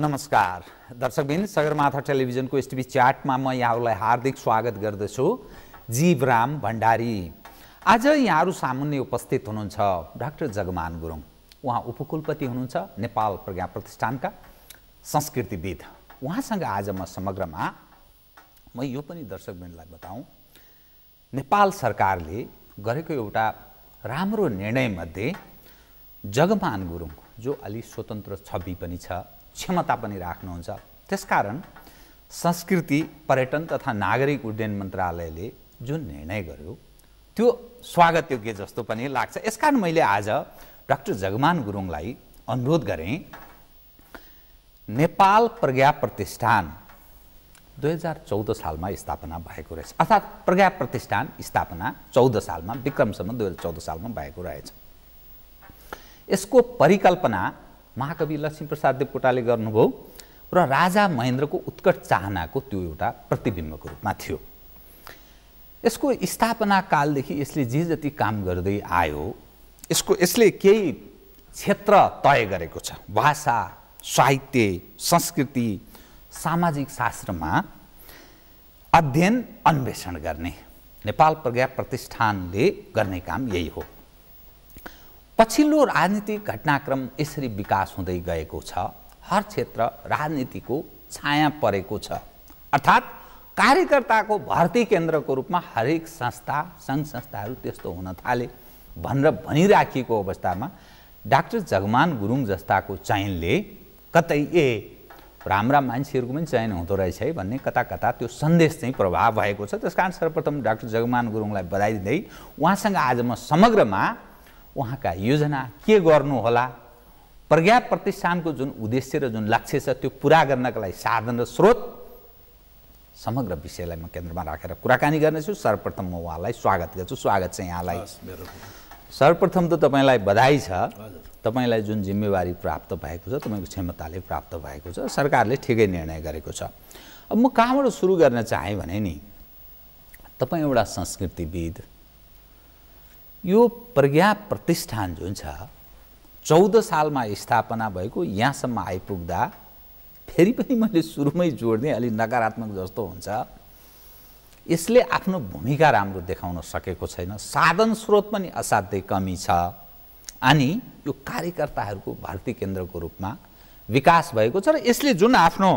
नमस्कार दर्शकबिन, सगरमाथा टेलिभिजनको एसटिभी च्याटमा म यहाँहरूलाई हार्दिक स्वागत गर्दछु। जीवराम भण्डारी। आज यहाँहरू सामुन्ने उपस्थित हुनुहुन्छ डाक्टर जगमान गुरुङ। उहाँ उपकुलपति हुनुहुन्छ नेपाल प्रज्ञा प्रतिष्ठानका संस्कृतिविद। उहाँसँग आज म समग्रमा यो पनि दर्शकबिनलाई बताउँ, नेपाल सरकारले गरेको एउटा राम्रो निर्णयमध्ये जगमान गुरुङ जो अलि स्वतन्त्र छवि पनि छ, क्षमता पनि राख्नुहुन्छ, त्यसकारण संस्कृति पर्यटन तथा नागरिक उड्डयन मन्त्रालयले जुन निर्णय गर्यो त्यो स्वागतयोग्य जस्तो पनि लाग्छ। यसकारण मैले आज डाक्टर जगमान गुरुङलाई अनुरोध गरेँ, नेपाल प्रज्ञा प्रतिष्ठान 2014 सालमा स्थापना भएको रहेछ, अर्थात् प्रज्ञा प्रतिष्ठान स्थापना 14 सालमा विक्रमसम्म 2014 सालमा भएको रहेछ। यसको परिकल्पना महाकवि लक्ष्मीप्रसाद देवकोटाले गर्नुभयो र राजा महेन्द्रको उत्कट चाहनाको त्यो एउटा प्रतिबिम्बको रूपमा थियो। यसको स्थापना कालदेखि यसले जे जति काम गर्दै आयो, यसले केही क्षेत्र तय गरेको छ। भाषा, साहित्य, संस्कृति, सामाजिक शास्त्रमा अध्ययन अन्वेषण गर्ने नेपाल प्रज्ञा प्रतिष्ठानले गर्ने काम यही हो। पछिल्लो राजनीतिक घटनाक्रम यसरी विकास हुँदै गएको छ, हर क्षेत्र राजनीतिको छाया परेको छ, अर्थात् कार्यकर्ताको भर्ती केन्द्रको रूपमा हरेक संस्था सङ्घ संस्थाहरू त्यस्तो हुन थाले भनेर भनिराखिएको अवस्थामा डाक्टर जगमान गुरुङ जस्ताको चयनले कतै राम्रा मान्छेहरूको पनि चयन हुँदो रहेछ है भन्ने कता कता त्यो सन्देश चाहिँ प्रभाव भएको छ। त्यसकारण सर्वप्रथम डाक्टर जगमान गुरुङलाई बधाई दिँदै उहाँसँग आज म समग्रमा उहाँका योजना के गर्नुहोला, प्रज्ञा प्रतिष्ठानको जुन उद्देश्य र जुन लक्ष्य छ त्यो पुरा गर्नका लागि साधन र स्रोत, समग्र विषयलाई म केन्द्रमा राखेर कुराकानी गर्नेछु। सर्वप्रथम म उहाँलाई स्वागत गर्छु। स्वागत छ यहाँलाई। सर्वप्रथम त तपाईँलाई बधाई छ, तपाईँलाई जुन जिम्मेवारी प्राप्त भएको छ, तपाईँको क्षमताले प्राप्त भएको छ, सरकारले ठिकै निर्णय गरेको छ। अब म कहाँबाट सुरु गर्न चाहेँ भने नि, तपाईँ एउटा संस्कृतिविद, यो प्रज्ञा प्रतिष्ठान जुन छ 14 सालमा स्थापना भएको, यहाँसम्म आइपुग्दा फेरि पनि मैले सुरुमै जोड्ने अलि नकारात्मक जस्तो हुन्छ, यसले आफ्नो भूमिका राम्रो देखाउन सकेको छैन। साधन स्रोत पनि असाध्यै कमी छ अनि यो कार्यकर्ताहरूको भर्ती केन्द्रको रूपमा विकास भएको छ र यसले जुन आफ्नो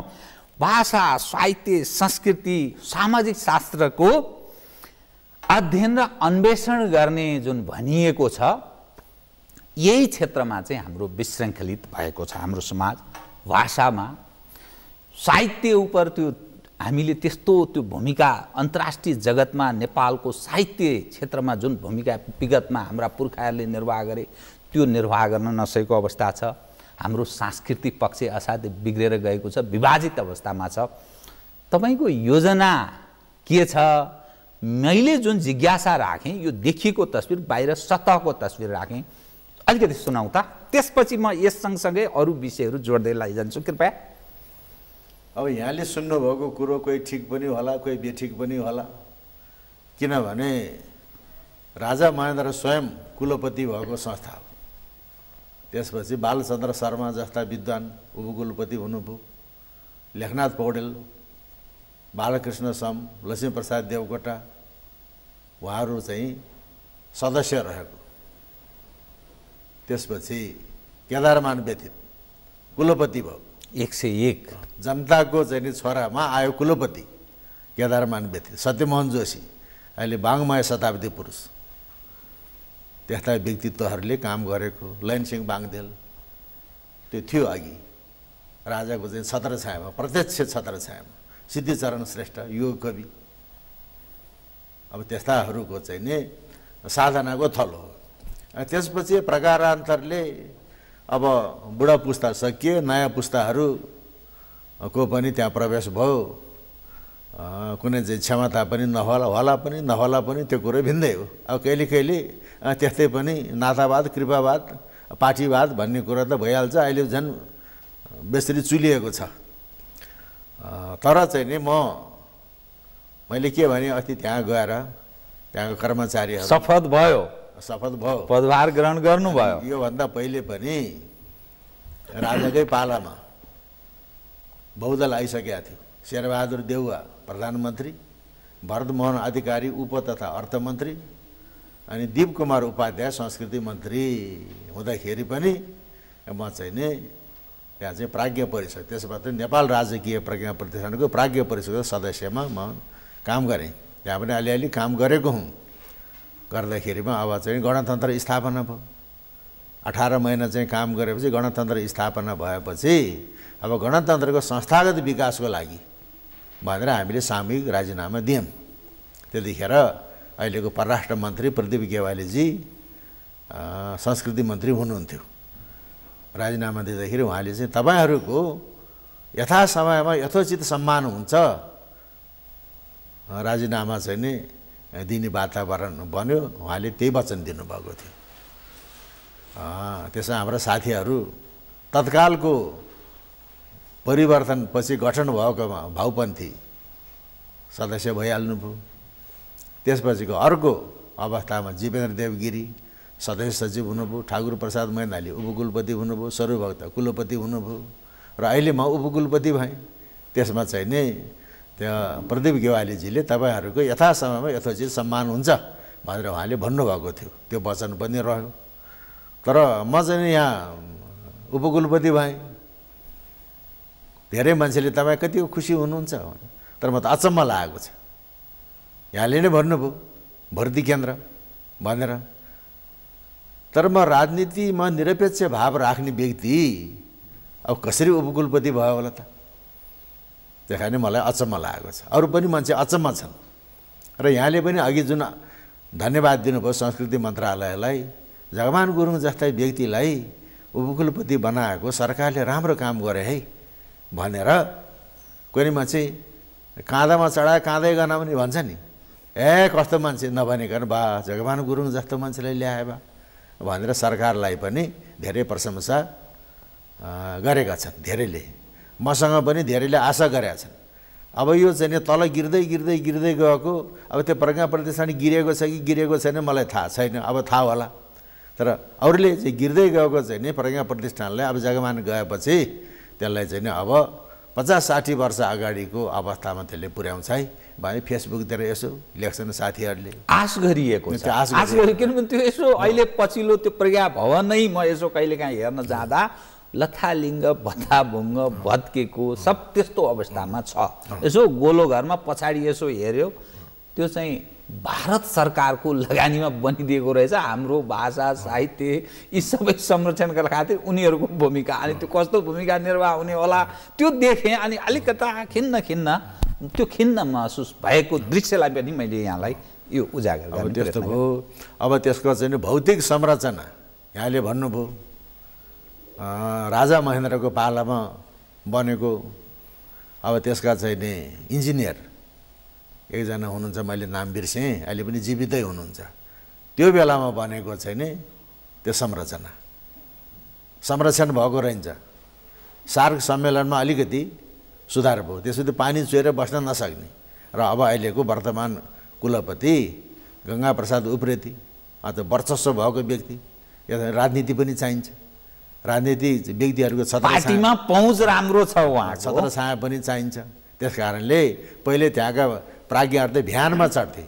भाषा, साहित्य, संस्कृति, सामाजिक शास्त्रको अध्ययन र अन्वेषण गर्ने जुन भनिएको छ, यही क्षेत्रमा चाहिँ हाम्रो विशृङ्खलित भएको छ। हाम्रो समाज भाषामा, साहित्य उप त्यो हामीले त्यस्तो त्यो भूमिका अन्तर्राष्ट्रिय जगतमा नेपालको साहित्य क्षेत्रमा जुन भूमिका विगतमा हाम्रा पुर्खाहरूले निर्वाह गरे त्यो निर्वाह गर्न नसकेको अवस्था छ। हाम्रो सांस्कृतिक पक्ष असाध्यै बिग्रेर गएको छ, विभाजित अवस्थामा छ। तपाईँको योजना के छ? मैले जुन जिज्ञासा राखेँ, यो देखिएको तस्बिर बाहिर सतहको तस्बिर राखेँ, अलिकति सुनाउँ त, त्यसपछि म यस सँगसँगै अरू विषयहरू जोड्दै लैजान्छु कृपया। अब यहाँले सुन्नुभएको कुरो कोही ठिक पनि होला, कोही बेठिक पनि होला, किनभने राजा महेन्द्र स्वयं कुलपति भएको संस्था हो। त्यसपछि बालचन्द्र शर्मा जस्ता विद्वान उपकुलपति हुनुभयो, लेखनाथ पौडेल, बालकृष्ण सम, लक्ष्मीप्रसाद देवकोटा, उहाँहरू चाहिँ सदस्य रहेको। त्यसपछि केदारमान व्यतीत कुलपति भयो। 101 जनताको चाहिँ छोरामा आयो कुलपति केदारमान व्यतीत। सत्यमोहन जोशी अहिले बाङमय शताब्दी पुरुष, त्यस्ता व्यक्तित्वहरूले काम गरेको। लैनसिंह बाङदेल त्यो थियो अघि राजाको चाहिँ छत्रछायामा, प्रत्यक्ष छत्रछायामा। सिद्धिचरण श्रेष्ठ युग कवि। अब त्यस्ताहरूको चाहिँ नि साधनाको थलो हो। त्यसपछि प्रकारान्तरले अब बुढा पुस्ता सकिए, नयाँ पुस्ताहरूको पनि त्यहाँ प्रवेश भयो। कुनै चाहिँ क्षमता पनि होला पनि त्यो कुरो भिन्दै हो। अब कहिले कहिले त्यस्तै पनि नातावाद, कृपावाद, पार्टीवाद भन्ने कुरो त भइहाल्छ। अहिले झन् बेसरी चुलिएको छ। तर चाहिँ नि मैले के भने, अस्ति त्यहाँ गएर त्यहाँको कर्मचारीहरू शपथ भयो, पदभार ग्रहण गर्नुभयो। योभन्दा पहिले पनि राजाकै पालामा बहुदल आइसकेका थियो। शेरबहादुर देउवा प्रधानमन्त्री, भरतमोहन अधिकारी उप तथा अर्थमन्त्री, अनि दीप कुमार उपाध्याय संस्कृति मन्त्री हुँदाखेरि पनि म चाहिँ नि त्यहाँ चाहिँ प्राज्ञ परिषद, त्यसबाट नेपाल राजकीय प्रज्ञा प्रतिष्ठानको प्राज्ञ परिषदको सदस्यमा म काम गरेँ। त्यहाँ पनि अलिअलि काम गरेको हुँ। गर्दाखेरिमा अब चाहिँ गणतन्त्र स्थापना भयो। 18 महिना चाहिँ काम गरेपछि गणतन्त्र स्थापना भएपछि अब गणतन्त्रको संस्थागत विकासको लागि भनेर हामीले सामूहिक राजीनामा दियौँ। त्यतिखेर अहिलेको परराष्ट्र मन्त्री प्रदीप गेवालीजी संस्कृति मन्त्री हुनुहुन्थ्यो। राजीनामा दिँदाखेरि उहाँले चाहिँ तपाईँहरूको यथासमयमा यथोचित सम्मान हुन्छ, राजीनामा चाहिँ नि दिने वातावरण बन्यो, उहाँले त्यही वचन दिनुभएको थियो। त्यसमा हाम्रा साथीहरू तत्कालको परिवर्तनपछि गठन भएको भाउपन्थी सदस्य भइहाल्नुभयो। त्यसपछिको अर्को अवस्थामा जीवेन्द्र देव गिरी सदस्य सचिव हुनुभयो, ठाकुर प्रसाद मैनाली उपकुलपति हुनुभयो, सर्वभक्त कुलपति हुनुभयो र अहिले म उपकुलपति भएँ। त्यसमा चाहिँ नि त्यहाँ प्रदीप गेवालीजीले तपाईँहरूको यथासमयमा यथोचित सम्मान हुन्छ भनेर उहाँले भन्नुभएको थियो। त्यो वचन पनि रह्यो। तर म चाहिँ यहाँ उपकुलपति भएँ। धेरै मान्छेले तपाईँ कति खुसी हुनुहुन्छ, तर म त अचम्म लागेको छ। यहाँले नै भन्नुभयो भर्ती केन्द्र भनेर, तर म राजनीतिमा निरपेक्ष भाव राख्ने व्यक्ति अब कसरी उपकुलपति भयो होला त? त्यही कारण मलाई अचम्म लागेको छ। अरू पनि मान्छे अचम्म छन्। र यहाँले पनि अघि जुन धन्यवाद दिनुभयो संस्कृति मन्त्रालयलाई, जगमान गुरुङ जस्तै व्यक्तिलाई उपकुलपति बनाएको सरकारले राम्रो काम गरे है भनेर कोही मान्छे काँधामा चढाए काँदै गर्न पनि भन्छ नि, ए कस्तो मान्छे नभनिकन बा जगमान गुरुङ जस्तो मान्छेलाई ल्याए बा भनेर सरकारलाई पनि धेरै प्रशंसा गरेका छन्। धेरैले मसँग पनि धेरैले आशा गरेका छन्। अब यो चाहिँ तल गिर्दै गिर्दै गिर्दै गएको, अब त्यो प्रज्ञा प्रतिष्ठान गिरेको छ कि गिरेको छैन मलाई थाहा छैन, अब थाहा होला। तर अरूले चाहिँ गिर्दै गएको चाहिँ नि प्रज्ञा प्रतिष्ठानलाई अब जगमान गएपछि त्यसलाई चाहिँ नि अब 50-60 वर्ष अगाडिको अवस्थामा त्यसले पुर्याउँछ है भने फेसबुकतिर यसो लेख्छन् साथीहरूले। आश गरिएको छ, आश गरे किनभने त्यो यसो अहिले पछिल्लो त्यो प्रज्ञा भवनै म यसो कहिलेकाहीँ हेर्न जाँदा लथालिङ्ग भत्ताभुङ्ग भत्केको सब त्यस्तो अवस्थामा छ। यसो गोलो घरमा पछाडि यसो हेऱ्यो, त्यो चाहिँ भारत सरकारको लगानीमा बनिदिएको रहेछ। हाम्रो भाषा साहित्य यी सबै संरक्षणका खातिर उनीहरूको भूमिका, अनि त्यो कस्तो भूमिका निर्वाह हुने होला त्यो देखेँ। अनि अलिकता त्यो खिन्न महसुस भएको दृश्यलाई पनि मैले यहाँलाई यो उजागर गर्ने त्यस्तो भयो। अब त्यसको चाहिँ भौतिक संरचना यहाँले भन्नुभयो राजा महेन्द्रको पालामा बनेको। अब त्यसका चाहिँ नि इन्जिनियर एकजना हुनुहुन्छ, मैले नाम बिर्सेँ, अहिले पनि जीवितै हुनुहुन्छ। त्यो बेलामा बनेको चाहिँ नि त्यो संरक्षण भएको रहन्छ। सार्क सम्मेलनमा अलिकति सुधार भयो, त्यसपछि पानी चुहेर बस्न नसक्ने। र अब अहिलेको वर्तमान कुलपति गङ्गा प्रसाद उप्रेती अझ वर्चस्व भएको व्यक्ति, राजनीति पनि चाहिन्छ। राजनीति व्यक्तिहरूको पार्टीमा पहुँच राम्रो छ, उहाँ छत्रछाया पनि चाहिन्छ। त्यस कारणले पहिले त्यहाँका प्राज्ञहरूले भ्यानमा चढ्थे।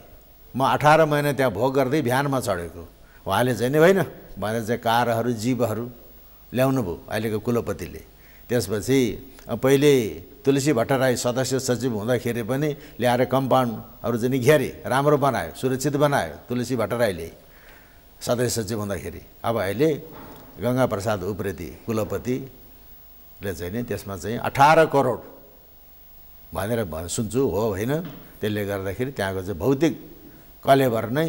म 18 महिना त्यहाँ भोग गर्दै भ्यानमा चढेको। उहाँले चाहिँ नि होइन भनेर चाहिँ कारहरू जीवहरू ल्याउनु भयो अहिलेको कुलपतिले। त्यसपछि पहिले तुलसी भट्टराई सदस्य सचिव हुँदाखेरि पनि ल्याएर कम्पाउन्डहरू चाहिँ घेरे राम्रो बनायो, सुरक्षित बनायो तुलसी भट्टराईले सदस्य सचिव हुँदाखेरि। अब अहिले गङ्गा प्रसाद उप्रेती कुलपतिले चाहिँ नि त्यसमा चाहिँ 18 करोड भनेर सुन्छु, हो होइन? त्यसले गर्दाखेरि त्यहाँको चाहिँ भौतिक कलेबर नै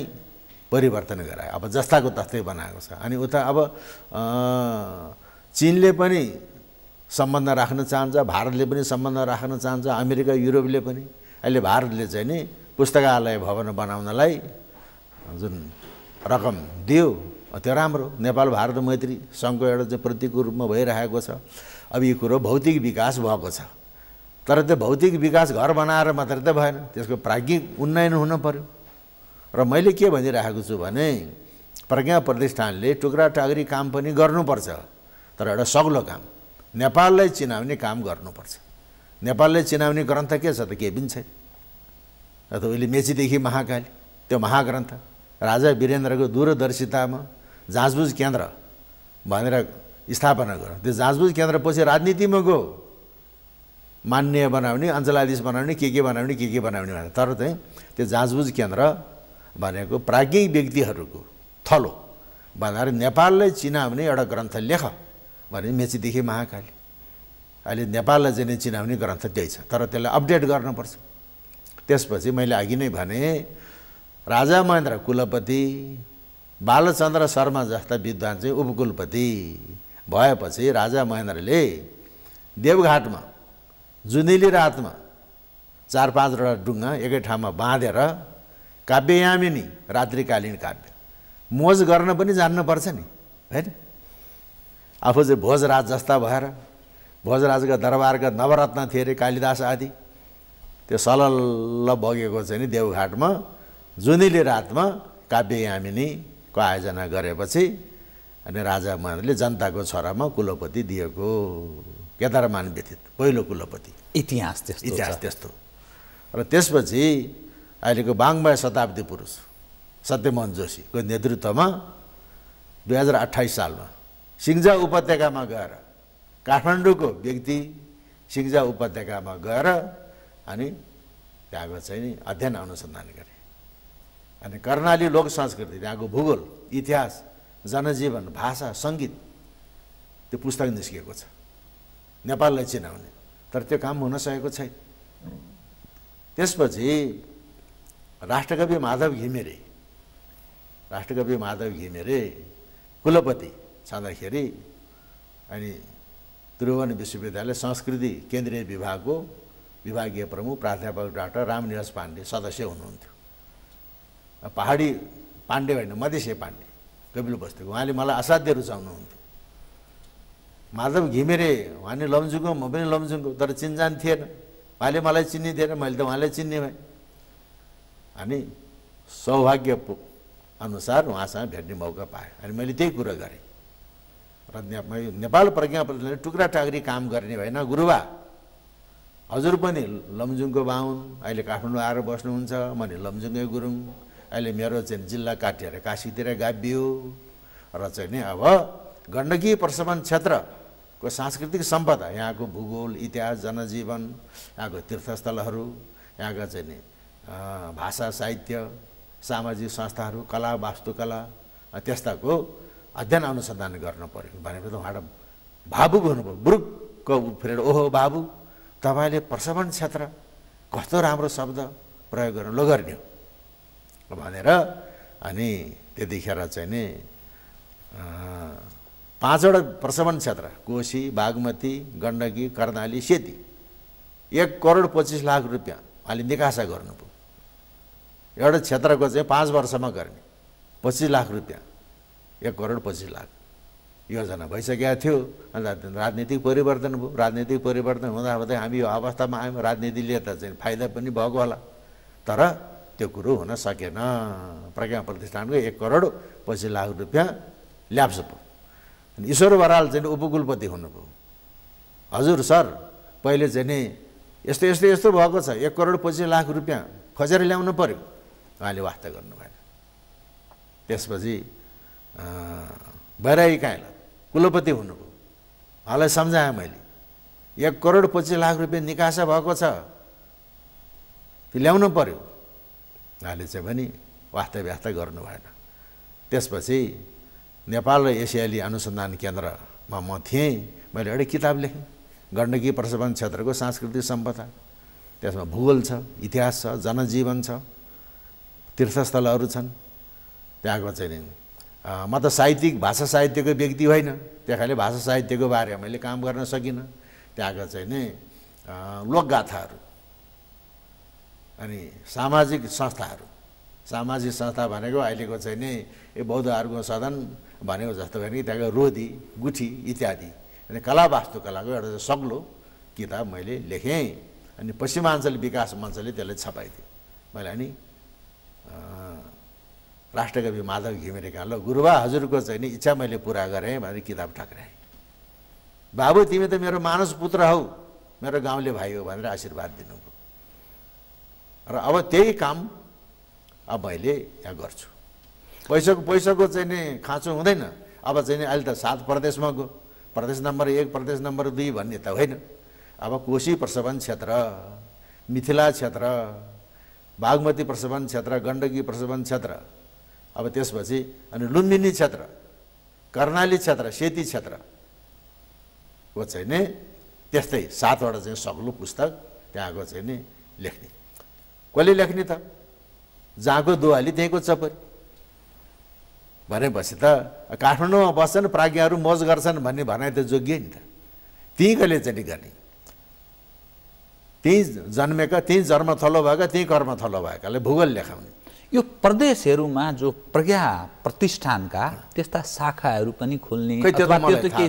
परिवर्तन गरायो, अब जस्ताको तस्तै बनाएको छ। अनि उता अब चीनले पनि सम्बन्ध राख्न चाहन्छ, भारतले पनि सम्बन्ध राख्न चाहन्छ, अमेरिका युरोपले पनि। अहिले भारतले चाहिँ नि पुस्तकालय भवन बनाउनलाई जुन रकम दियो त्यो राम्रो, नेपाल भारत मैत्री सङ्घको एउटा चाहिँ प्रतिकूल रूपमा भइरहेको छ। अब यो कुरो भौतिक विकास भएको छ, तर त्यो भौतिक विकास घर बनाएर मात्रै त भएन, त्यसको प्राज्ञिक उन्नयन हुन पर्यो। र मैले के भनिरहेको छु भने प्रज्ञा प्रतिष्ठानले टुक्रा टाक्री काम पनि गर्नुपर्छ, तर एउटा सग्लो काम नेपाललाई चिनाउने काम गर्नुपर्छ। नेपालले चिनाउने ग्रन्थ के छ त? केही पनि छैन। अथवा अहिले मेचीदेखि महाकाली त्यो महाग्रन्थ राजा वीरेन्द्रको दूरदर्शितामा जाँचबुझ केन्द्र भनेर स्थापना गर्यो। त्यो जाँचबुझ केन्द्र पछि राजनीतिमा गयो, मान्य बनाउने, अञ्चलाधीश बनाउने, के बनाउने भने। तर चाहिँ त्यो जाँचबुझ केन्द्र भनेको प्राज्ञिक व्यक्तिहरूको थलो भनेर नेपाललाई चिनाउने एउटा ग्रन्थ लेख भने मेचीदेखि महाकाली। अहिले नेपाललाई चाहिँ चिनाउने ग्रन्थ त्यही छ, तर त्यसलाई अपडेट गर्नुपर्छ। त्यसपछि मैले अघि नै भने राजा महेन्द्र कुलपति, बालचन्द्र शर्मा जस्ता विद्वान चाहिँ उपकुलपति भएपछि राजा महेन्द्रले देवघाटमा जुनेली रातमा 4-5वटा डुङ्गा एकै ठाउँमा बाँधेर काव्ययामिनी रात्रिकालीन काव्य मोज गर्न पनि जान्नुपर्छ नि, होइन? आफू चाहिँ भोजराज जस्ता भएर भोजराजका दरबारका नवरत्न थिए अरे कालिदास आदि, त्यो सलल्ल बगेको चाहिँ नि देवघाटमा जुनेली रातमा काव्ययामिनीको आयोजना गरेपछि अनि राजा महेन्द्रले जनताको छोरामा कुलपति दिएको। केदारमान व्यतीत पहिलो कुलपति। इतिहास त्यस्तो। र त्यसपछि अहिलेको वाङ्मय शताब्दी पुरुष सत्यमोहन जोशीको नेतृत्वमा 2028 सालमा सिङ्जा उपत्यकामा गएर काठमाडौँको व्यक्ति सिङ्जा उपत्यकामा गएर अनि त्यहाँको चाहिँ नि अध्ययन अनुसन्धान गरे। अनि कर्णाली लोक संस्कृति, त्यहाँको भूगोल, इतिहास, जनजीवन, भाषा, सङ्गीत त्यो पुस्तक निस्किएको छ नेपाललाई चिनाउने। तर त्यो काम हुन सकेको छैन। त्यसपछि राष्ट्रकवि माधव घिमिरे कुलपति छँदाखेरि अनि त्रिभुवन विश्वविद्यालय संस्कृति केन्द्रीय विभागको विभागीय प्रमुख प्राध्यापक डाक्टर रामनिवास पाण्डे सदस्य हुनुहुन्थ्यो। पहाडी पाण्डे होइन, मधेसी पाण्डे, कपिल बस्तीको। उहाँले मलाई असाध्य रुचाउनुहुन्थ्यो। माधव घिमिरे उहाँले लमजुङको, म पनि लमजुङको, तर चिनजान थिएन। उहाँले मलाई चिन्ने थिएन, मैले त उहाँलाई चिन्ने भएँ। अनि सौभाग्य अनुसार उहाँसँग भेट्ने मौका पाएँ। अनि मैले त्यही कुरा गरेँ। र नेपाल प्रज्ञा प्रतिष्ठानले टुक्रा टाक्री काम गर्ने भएन। गुरुबा हजुर पनि लमजुङको बाहुन, अहिले काठमाडौँ आएर बस्नुहुन्छ, म नि लमजुङकै गुरुङ। अहिले मेरो चाहिँ जिल्ला काटिएर काशीतिर गाभियो र चाहिँ नि अब गण्डकी प्रशमन क्षेत्रको सांस्कृतिक सम्पदा, यहाँको भूगोल, इतिहास, जनजीवन, यहाँको तीर्थस्थलहरू, यहाँका चाहिँ नि भाषा, साहित्य, सामाजिक संस्थाहरू, कला, वास्तुकला त्यस्ताको अध्ययन अनुसन्धान गर्न पर्यो भनेपछि उहाँबाट भावुक हुनुभयो। बुरुक्क उफ्रेर ओहो बाबु तपाईँले प्रशमन क्षेत्र कस्तो राम्रो शब्द प्रयोग गर्नु, लो गर्ने हो भनेर अनि त्यतिखेर चाहिँ नि 5वटा प्रशमन क्षेत्र कोशी, बागमती, गण्डकी, कर्णाली, सेती 1,25,00,000 रुपियाँ अहिले निकासा गर्नुभयो। एउटा क्षेत्रको चाहिँ 5 वर्षमा गर्ने 25 लाख रुपियाँ, 1,25,00,000 योजना भइसकेको थियो। अन्त राजनीतिक परिवर्तन भयो। राजनीतिक परिवर्तन हुँदा हामी यो अवस्थामा आयौँ। राजनीतिले त चाहिँ फाइदा पनि भएको होला, तर त्यो कुरो हुन सकेन। प्रज्ञा प्रतिष्ठानको 1,25,00,000 रुपियाँ ल्याप्स भयो। ईश्वर बराल चाहिँ उपकुलपति हुनुभयो। हजुर सर, पहिले चाहिँ नि यस्तो भएको छ, 1,25,00,000 रुपियाँ खोजेर ल्याउनु पर्यो। उहाँले वास्ता गर्नु भएन। त्यसपछि बैरागी काइँला कुलपति हुनुभयो। उहाँलाई सम्झाएँ मैले, 1,25,00,000 रुपियाँ निकासा भएको छ, त्यो ल्याउनु पर्यो। उहाँले चाहिँ पनि वास्ता व्यास्ता गर्नु भएन। त्यसपछि नेपाल र एसियाली अनुसन्धान केन्द्रमा म थिएँ। मैले एउटा किताब लेखेँ, गण्डकी प्रशमन क्षेत्रको सांस्कृतिक सम्पदा। त्यसमा भूगोल छ, इतिहास छ, जनजीवन छ, तीर्थस्थलहरू छन्। त्यहाँको चाहिँ नि म त साहित्यिक भाषा साहित्यको व्यक्ति होइन, त्यहाँले भाषा साहित्यको बारेमा मैले काम गर्न सकिनँ। त्यहाँको चाहिँ नि लोकगाथाहरू अनि सामाजिक संस्थाहरू। सामाजिक संस्था भनेको अहिलेको चाहिँ नि बौद्धहरूको सदन भनेको जस्तो भने त्यहाँको रोदी, गुठी इत्यादि। अनि कला वास्तुकलाको एउटा सग्लो किताब मैले लेखेँ। अनि पश्चिमाञ्चल विकास मञ्चले त्यसलाई छपाइदियो। मैले अनि राष्ट्रकवि माधव घिमिरेका ल गुरुबा हजुरको चाहिँ नि इच्छा मैले पुरा गरेँ भनेर किताब टक्राएँ। बाबु तिमी त मेरो मानस पुत्र हौ, मेरो गाउँले भाइ हो भनेर आशीर्वाद दिनुभयो र अब त्यही काम अब मैले यहाँ गर्छु। पैसाको चाहिँ नि खाँचो हुँदैन। अब चाहिँ नि अहिले त 7 प्रदेशमा गयो, प्रदेश नम्बर 1 प्रदेश नम्बर 2 भन्ने त होइन। अब कोशी प्रशोभन क्षेत्र, मिथिला क्षेत्र, बागमती प्रशोभन क्षेत्र, गण्डकी प्रशोभन क्षेत्र, अब त्यसपछि अनि लुम्बिनी क्षेत्र, कर्णाली क्षेत्र, सेती क्षेत्र को चाहिँ नि त्यस्तै 7 वटा चाहिँ सग्लो पुस्तक त्यहाँको चाहिँ नि लेख्ने। कसले लेख्ने त? जहाँको दुवाली त्यहीँको चपरी भनेपछि त काठमाडौँमा बस्छन् प्राज्ञहरू मौज गर्छन् भन्ने भनाइ त जोग्य नि त। त्यहीँ कहिले चाहिँ गर्ने? त्यहीँ जन्मेका, त्यहीँ जन्म थलो भएका, त्यहीँ कर्म थलो भएकाले भूगोल लेखाउने। यो प्रदेशहरूमा जो प्रज्ञा प्रतिष्ठानका त्यस्ता शाखाहरू पनि खोल्ने त्यो त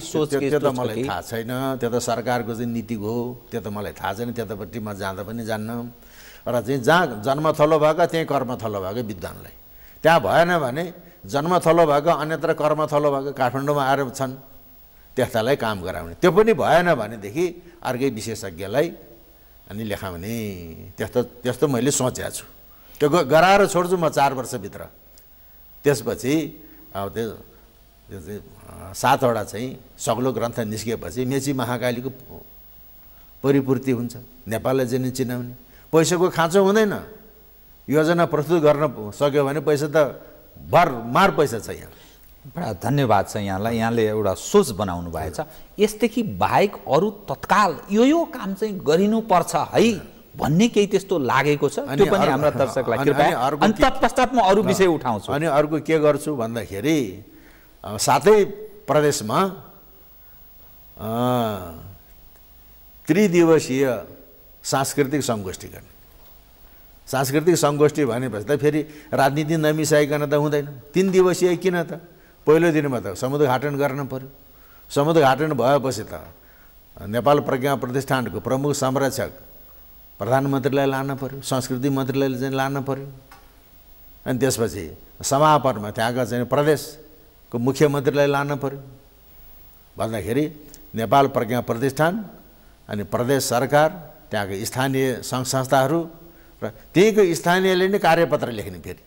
सोच मलाई थाहा छैन। त्यो त सरकारको चाहिँ नीति हो, त्यो त मलाई थाहा छैन। त्यतापट्टि म जाँदा पनि जान्न। र चाहिँ जहाँ जन्मथलो भएका त्यहीँ कर्मथलो भएको विद्वानलाई, त्यहाँ भएन भने जन्मथलो भएको अन्यत्र कर्मथलो भएको काठमाडौँमा आएर छन् त्यस्तालाई काम गराउने। त्यो पनि भएन भनेदेखि अर्कै विशेषज्ञलाई अनि लेखाउने। त्यस्तो मैले सोचेको छु। त्यो गराएर छोड्छु म 4 वर्षभित्र। त्यसपछि अब त्यो चाहिँ 7 वटा चाहिँ सग्लो ग्रन्थ निस्किएपछि मेची महाकालीको परिपूर्ति हुन्छ। नेपाललाई चाहिँ चिनाउने। पैसाको खाँचो हुँदैन। योजना प्रस्तुत गर्न सक्यो भने पैसा त भरमार पैसा छ यहाँ। बडा धन्यवाद छ यहाँलाई। यहाँले एउटा सोच बनाउनु भएछ। यसदेखि बाहेक अरू तत्काल यो काम चाहिँ गरिनुपर्छ है भन्ने केही त्यस्तो लागेको छ? त्यो पनि हाम्रा दर्शकलाई कृपया अन्त पश्चात म अरू विषय उठाउँछु। अनि अर्को के गर्छु भन्दाखेरि 7 प्रदेशमा त्रिदिवसीय सांस्कृतिक सङ्गोष्ठी गर्ने। सांस्कृतिक सङ्गोष्ठी भनेपछि त फेरि राजनीति नमिसाइकन त हुँदैन। 3 दिवसीय किन त? पहिलो दिनमा त समुद्घाटन गर्न पर्यो। समुद्घाटन भएपछि त नेपाल प्रज्ञा प्रतिष्ठानको प्रमुख संरक्षक प्रधानमन्त्रीलाई लान पर्यो, संस्कृति मन्त्रीलाई चाहिँ लान पर्यो। अनि त्यसपछि समापनमा त्यहाँका चाहिँ प्रदेशको मुख्यमन्त्रीलाई लान पर्यो। भन्दाखेरि नेपाल प्रज्ञा प्रतिष्ठान अनि प्रदेश सरकार, त्यहाँको स्थानीय सङ्घ संस्थाहरू र त्यहीको स्थानीयले नै कार्यपत्र लेख्ने। फेरि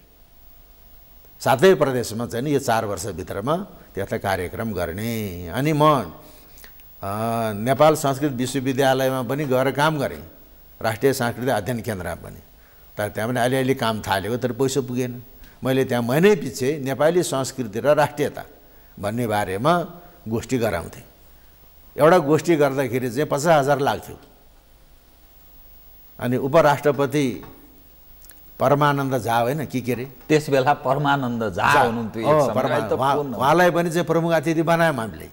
7 प्रदेशमा चाहिँ यो 4 वर्षभित्रमा त्यस्ता कार्यक्रम गर्ने। अनि म नेपाल संस्कृत विश्वविद्यालयमा पनि गएर काम गरेँ, राष्ट्रिय सांस्कृतिक अध्ययन केन्द्रमा पनि। तर त्यहाँ पनि अलिअलि काम थालेको, तर पैसा पुगेन। मैले त्यहाँ महिनै पछि नेपाली संस्कृति र राष्ट्रियता भन्ने बारेमा गोष्ठी गराउँथेँ। एउटा गोष्ठी गर्दाखेरि चाहिँ 50,000 लाग्थ्यो। अनि उपराष्ट्रपति परमानन्द झा होइन के अरे त्यस बेला परमानन्द झा हुनुहुन्थ्यो, उहाँलाई पनि चाहिँ प्रमुख अतिथि बनायौँ हामीले।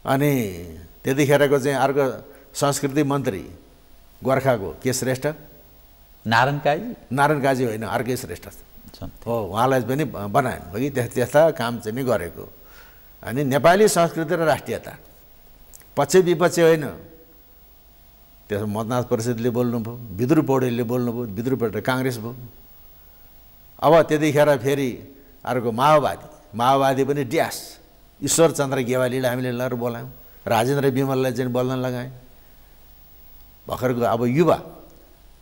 अनि त्यतिखेरको चाहिँ अर्को संस्कृति मन्त्री गोर्खाको के श्रेष्ठ, नारायण काजी होइन, अर्कै श्रेष्ठ हो, उहाँलाई पनि बनायौँ कि त्यस्ता काम चाहिँ नि गरेको। अनि नेपाली संस्कृति र राष्ट्रियता पक्ष विपक्ष होइन। त्यसमा मतदान परिषदले बोल्नुभयो, विद्रुप पौडेलले बोल्नुभयो, विद्रुप पौडेल काङ्ग्रेस भयो। अब त्यतिखेर फेरि अर्को माओवादी पनि ड्यास ईश्वरचन्द्र गेवालीलाई हामीले लर बोलायौँ, राजेन्द्र विमललाई चाहिँ बोल्न लगायौँ। भर्खरको अब युवा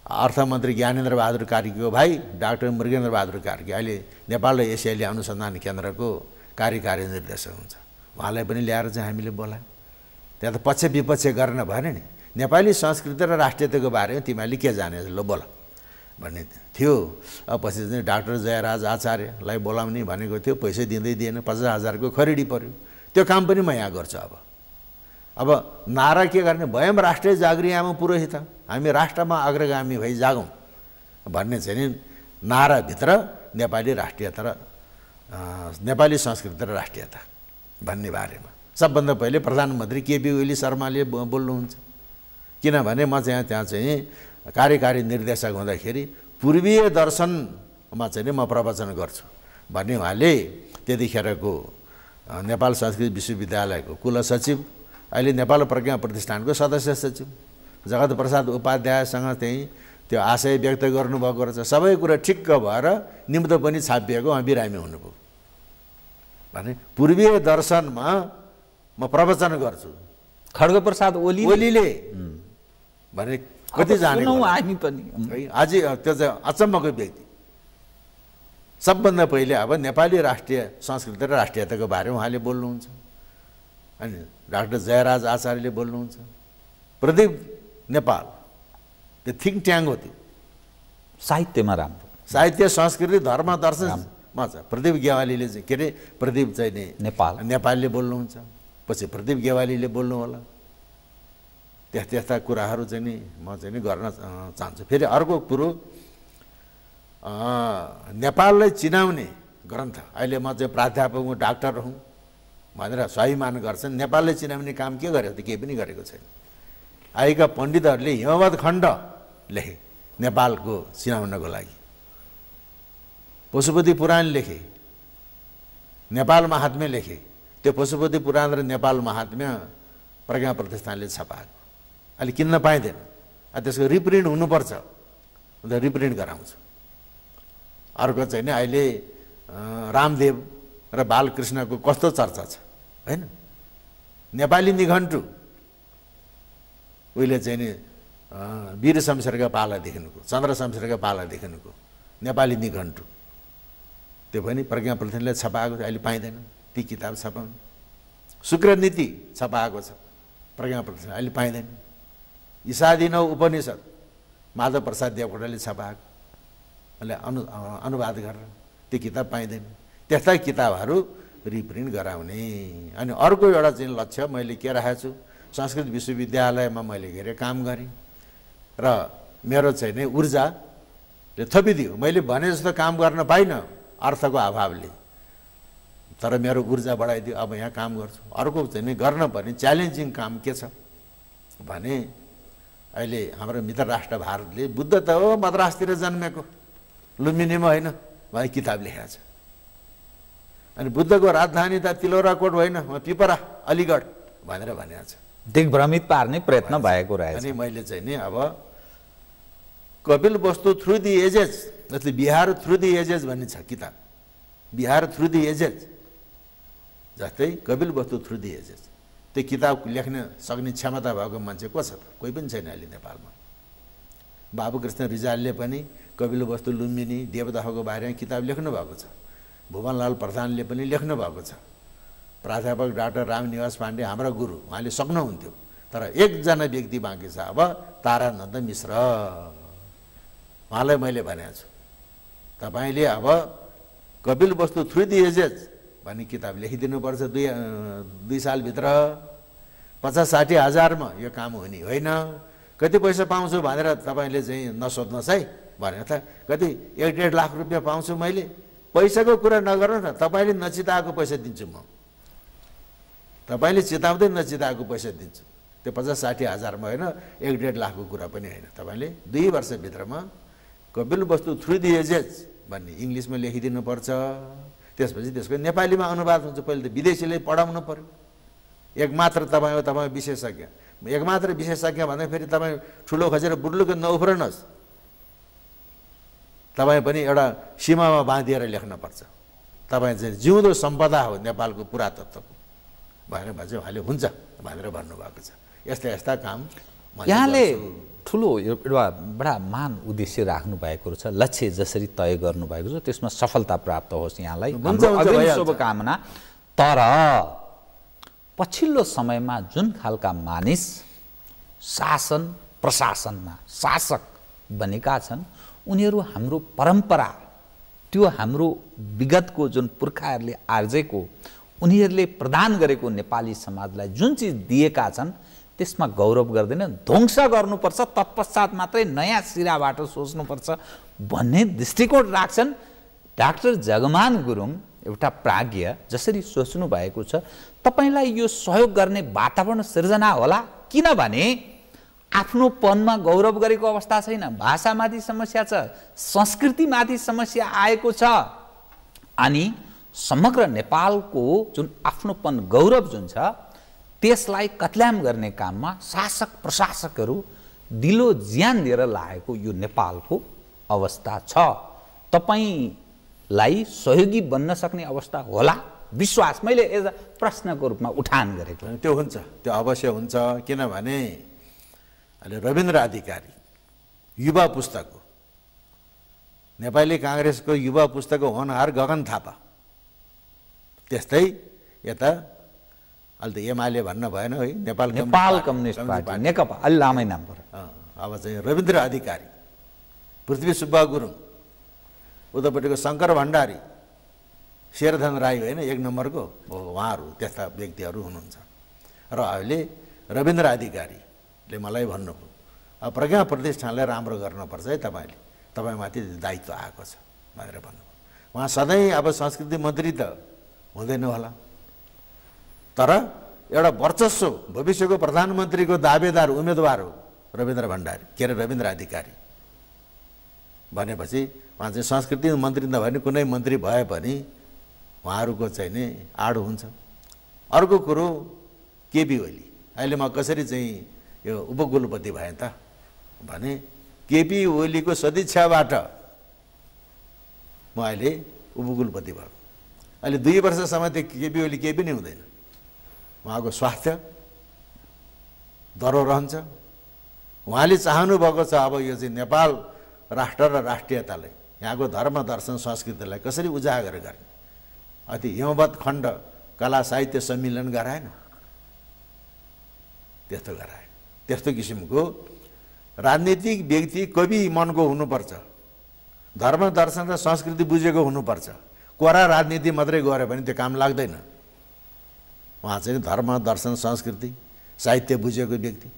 अर्थमन्त्री ज्ञानेन्द्र बहादुर कार्कीको भाइ डाक्टर मृगेन्द्र बहादुर कार्की अहिले नेपाल र एसियाली अनुसन्धान केन्द्रको कार्यकारी निर्देशक हुन्छ। उहाँलाई पनि ल्याएर चाहिँ हामीले बोलायौँ। त्यहाँ त पक्ष विपक्ष गर्न भएन नि। नेपाली संस्कृति र राष्ट्रियताको बारेमा तिमीहरूले के जाने, ल बोला भन्ने थियो। अब पछि चाहिँ डाक्टर जयराज आचार्यलाई बोलाउने भनेको थियो, पैसा दिँदै दिएन, 50,000 को खरिडी पर्यो। त्यो काम पनि म यहाँ गर्छु। अब नारा के गर्ने, भयम राष्ट्रिय जागृति आमा पुरोहित, हामी राष्ट्रमा अग्रगामी भई जागौँ भन्ने चाहिँ नि नाराभित्र नेपाली राष्ट्रियता र नेपाली संस्कृति र राष्ट्रियता भन्ने बारेमा सबभन्दा पहिले प्रधानमन्त्री केपी ओली शर्माले बोल्नुहुन्छ। किनभने म त्यहाँ चाहिँ कार्यकारी निर्देशक हुँदाखेरि पूर्वीय दर्शनमा चाहिँ म प्रवचन गर्छु भन्ने उहाँले त्यतिखेरको नेपाल संस्कृत विश्वविद्यालयको कुलसचिव, अहिले नेपाल प्रज्ञा प्रतिष्ठानको सदस्य सचिव जगत प्रसाद उपाध्यायसँग चाहिँ त्यो आशय व्यक्त गर्नुभएको रहेछ। सबै कुरा ठिक्क भएर निम्त पनि छापिएको, बिरामी हुनुभयो भने पूर्वीय दर्शनमा म प्रवचन गर्छु। खड्गप्रसाद ओलीले भने कति जाने हामी पनि है। अझै त्यो चाहिँ अचम्मको व्यक्ति। सबभन्दा पहिले अब नेपाली राष्ट्रिय संस्कृति र राष्ट्रियताको बारेमा उहाँले बोल्नुहुन्छ। अनि डाक्टर जयराज आचार्यले बोल्नुहुन्छ। प्रदीप नेपाल त्यो थिङ्क ट्याङ्क हो। त्यो साहित्यमा राम्रो, साहित्य संस्कृति धर्म दर्शनमा छ। प्रदीप गेवालीले चाहिँ के अरे प्रदीप चाहिँ नि नेपालले बोल्नुहुन्छ। पछि प्रदीप गेवालीले बोल्नु होला। त्यस्ता कुराहरू चाहिँ नि म चाहिँ नि गर्न चाहन्छु। फेरि अर्को कुरो नेपाललाई चिनाउने ग्रन्थ, अहिले म चाहिँ प्राध्यापक हुँ, डाक्टर हुँ भनेर स्वाभिमान गर्छन्। नेपाललाई चिनाउने काम के गरेको त? केही पनि गरेको छैन। आएका पण्डितहरूले हिमवत खण्ड लेखे नेपालको चिनाउनको लागि। पशुपति पुराण लेखे, नेपाल महात्म्य लेखे। त्यो पशुपति पुराण र नेपाल महात्म्य प्रज्ञा प्रतिष्ठानले छपाएको, अहिले किन्न पाइँदैन। त्यसको रिप्रिन्ट हुनुपर्छ, अन्त रिप्रिन्ट गराउँछु। अर्को चाहिँ नि अहिले रामदेव र बालकृष्णको कस्तो चर्चा छ होइन। नेपाली निघण्टु उहिले चाहिँ नि वीर शमशेरका पालादेखिको, चन्द्र शमशेरका पालादेखिको नेपाली निघण्टु त्यो पनि प्रज्ञा प्रतिष्ठानले छपाएको छ। अहिले पाइँदैन ती किताब छपाउनु। शुक्रनीति छपाएको छ प्रज्ञा प्रतिष्ठान, अहिले पाइँदैन। ईशादिनौ उपनिषद माधव प्रसाद देवकोटाले छपाएको, अहिले अनुवाद गरेर त्यो किताब पाइँदैन। त्यस्ता किताबहरू रिप्रिन्ट गराउने। अनि अर्को एउटा चाहिँ लक्ष्य मैले के राखेको छु, संस्कृत विश्वविद्यालयमा मैले के अरे काम गरेँ र मेरो चाहिँ नि ऊर्जाले थपिदियो। मैले भने जस्तो काम गर्न पाइनँ अर्थको अभावले, तर मेरो ऊर्जा बढाइदियो। अब यहाँ काम गर्छु। अर्को चाहिँ नि गर्न पर्ने च्यालेन्जिङ काम के छ भने अहिले हाम्रो मित्र राष्ट्र भारतले बुद्ध त हो मद्रासतिर जन्मेको, लुम्बिनीमा होइन भने किताब लेखेको छ। अनि बुद्धको राजधानी त तिलौराकोट होइन, पिपरा अलिगढ भनेर भनेको छ। दिग्भ्रमित पार्ने प्रयत्न भएको रहेछ। अनि मैले चाहिँ नि अब कपिल वस्तु थ्रु दि एजेस, जस्तै बिहार थ्रु दि एजेस भन्ने छ किताब। बिहार थ्रु दि एजेस जस्तै कपिल वस्तु थ्रु दि एजेस, त्यो किताब लेख्न सक्ने क्षमता भएको मान्छे को छ त? कोही पनि छैन अहिले नेपालमा। बाबुकृष्ण रिजालले पनि कपिल वस्तु, लुम्बिनी, देवदहको बारेमा किताब लेख्नु भएको छ। भुवनलाल प्रधानले पनि लेख्नु भएको छ। प्राध्यापक डाक्टर रामनिवास पाण्डे हाम्रा गुरु, उहाँले सक्नुहुन्थ्यो। तर एकजना व्यक्ति बाँकी छ अब, तारानन्द मिश्र। उहाँलाई मैले भनेको छु तपाईँले अब कपिल वस्तु थ्रु दि एजेस भन्ने किताब लेखिदिनुपर्छ। 2 सालभित्र 50-60 हजारमा यो काम हुने होइन। कति पैसा पाउँछु भनेर तपाईँले चाहिँ नसोध्नुहोस् है भनेर त। कति 1-1.5 लाख रुपियाँ पाउँछु मैले, पैसाको कुरा नगर्नु न। तपाईँले नचिताएको पैसा दिन्छु म, तपाईँले चिताउँदै नचिताएको पैसा दिन्छु। त्यो 50-60 हजारमा होइन, 1-1.5 लाखको कुरा पनि होइन। तपाईँले 2 वर्षभित्रमा कपिल वस्तु थ्रु दि एजेस भन्ने इङ्ग्लिसमा लेखिदिनुपर्छ। त्यसपछि त्यसको नेपालीमा अनुवाद हुन्छ। पहिले त विदेशीले पढाउनु पर्यो। एक मात्र तपाईँ हो, तपाईँ विशेषज्ञ। एक मात्र विशेषज्ञ भन्दा फेरि तपाईँ ठुलो खोजेर बुर्लुको नउफ्रनुहोस्। तपाईँ पनि एउटा सीमामा बाँधिएर लेख्नुपर्छ। तपाईँ चाहिँ जिउँदो सम्पदा हो नेपालको पुरातत्वको भनेर चाहिँ उहाँले हुन्छ भनेर भन्नुभएको छ। यस्ता यस्ता काम यहाँले ठुलो एउटा बडा मान उद्देश्य राख्नु भएको छ, लक्ष्य जसरी तय गर्नुभएको छ त्यसमा सफलता प्राप्त होस् यहाँलाई, अग्रिम शुभकामना। तर पछिल्लो समयमा जुन खालका मानिस शासन प्रशासनमा शासक बनेका छन्, उनीहरू हाम्रो परम्परा, त्यो हाम्रो विगतको जुन पुर्खाहरूले आर्जेको, उनीहरूले प्रदान गरेको नेपाली समाजलाई जुन चिज दिएका छन् त्यसमा गौरव गर्दैन, ध्वंस गर्नुपर्छ, तत्पश्चात मात्रै नयाँ सिराबाट सोच्नुपर्छ भन्ने दृष्टिकोण राख्छन्। डाक्टर जगमान गुरुङ एउटा प्राज्ञ जसरी सोच्नु भएको छ, तपाईलाई यो सहयोग गर्ने वातावरण सिर्जना होला। किनभने आफ्नो पनमा गौरव गरेको अवस्था छैन, भाषामाथि समस्या छ, संस्कृतिमाथि समस्या आएको छ। अनि समग्र नेपालको जुन आफ्नोपन गौरव जुन छ त्यसलाई कत्ल्याम गर्ने काममा शासक प्रशासकहरू दिलो ज्यान दिएर लागेको यो नेपालको अवस्था छ। तपाईलाई सहयोगी बन्न सक्ने अवस्था होला विश्वास मैले एज अ प्रश्नको रूपमा उठान गरेको। त्यो हुन्छ, त्यो अवश्य हुन्छ। किनभने अहिले रविन्द्र अधिकारी युवा पुस्ताक हो, नेपाली काङ्ग्रेसको युवा पुस्ताको होनहार गगन थापा। त्यस्तै यता अहिले त एमाले भन्न भएन है, नेपाल कम्युनिस्ट पार्टी नेकपा, अलि लामै नाम पर्यो। अब चाहिँ रविन्द्र अधिकारी, पृथ्वी सुब्बा गुरुङ, उतापट्टिको शङ्कर भण्डारी, शेरधन राई होइन एक नम्बरको उहाँहरू त्यस्ता व्यक्तिहरू हुनुहुन्छ। र अहिले रविन्द्र अधिकारीले मलाई भन्नुभयो अब प्रज्ञा प्रतिष्ठानलाई राम्रो गर्नुपर्छ है, तपाईँमाथि दायित्व आएको छ भनेर भन्नुभयो। उहाँ सधैँ अब संस्कृति मन्त्री त हुँदैन होला, तर एउटा वर्चस्व भविष्यको प्रधानमन्त्रीको दावेदार उम्मेदवार हो रविन्द्र भण्डारी, के अरे रविन्द्र अधिकारी भनेपछि उहाँ चाहिँ संस्कृति मन्त्री नभए पनि कुनै मन्त्री भए पनि उहाँहरूको चाहिँ नि आड हुन्छ। अर्को कुरो केपी ओली, अहिले म कसरी चाहिँ यो उपकुलपति भएँ त भने केपी ओलीको सदिच्छाबाट म अहिले उपकुलपति भएको। अहिले 2 वर्षसम्म त्यो केपी ओली केही पनि हुँदैन, उहाँको स्वास्थ्य दह्रो रहन्छ। उहाँले चाहनुभएको छ अब यो चाहिँ नेपाल राष्ट्र र राष्ट्रियतालाई, यहाँको धर्म दर्शन संस्कृतिलाई कसरी उजागर गर्ने। अति हिमवत खण्ड कला साहित्य सम्मेलन गराएन, त्यस्तो गराए। त्यस्तो किसिमको राजनीतिक व्यक्ति कवि मनको हुनुपर्छ, धर्म दर्शन र संस्कृति बुझेको हुनुपर्छ। कोरा राजनीति मात्रै गऱ्यो भने त्यो काम लाग्दैन। उहाँ चाहिँ धर्म दर्शन संस्कृति साहित्य बुझेको व्यक्ति।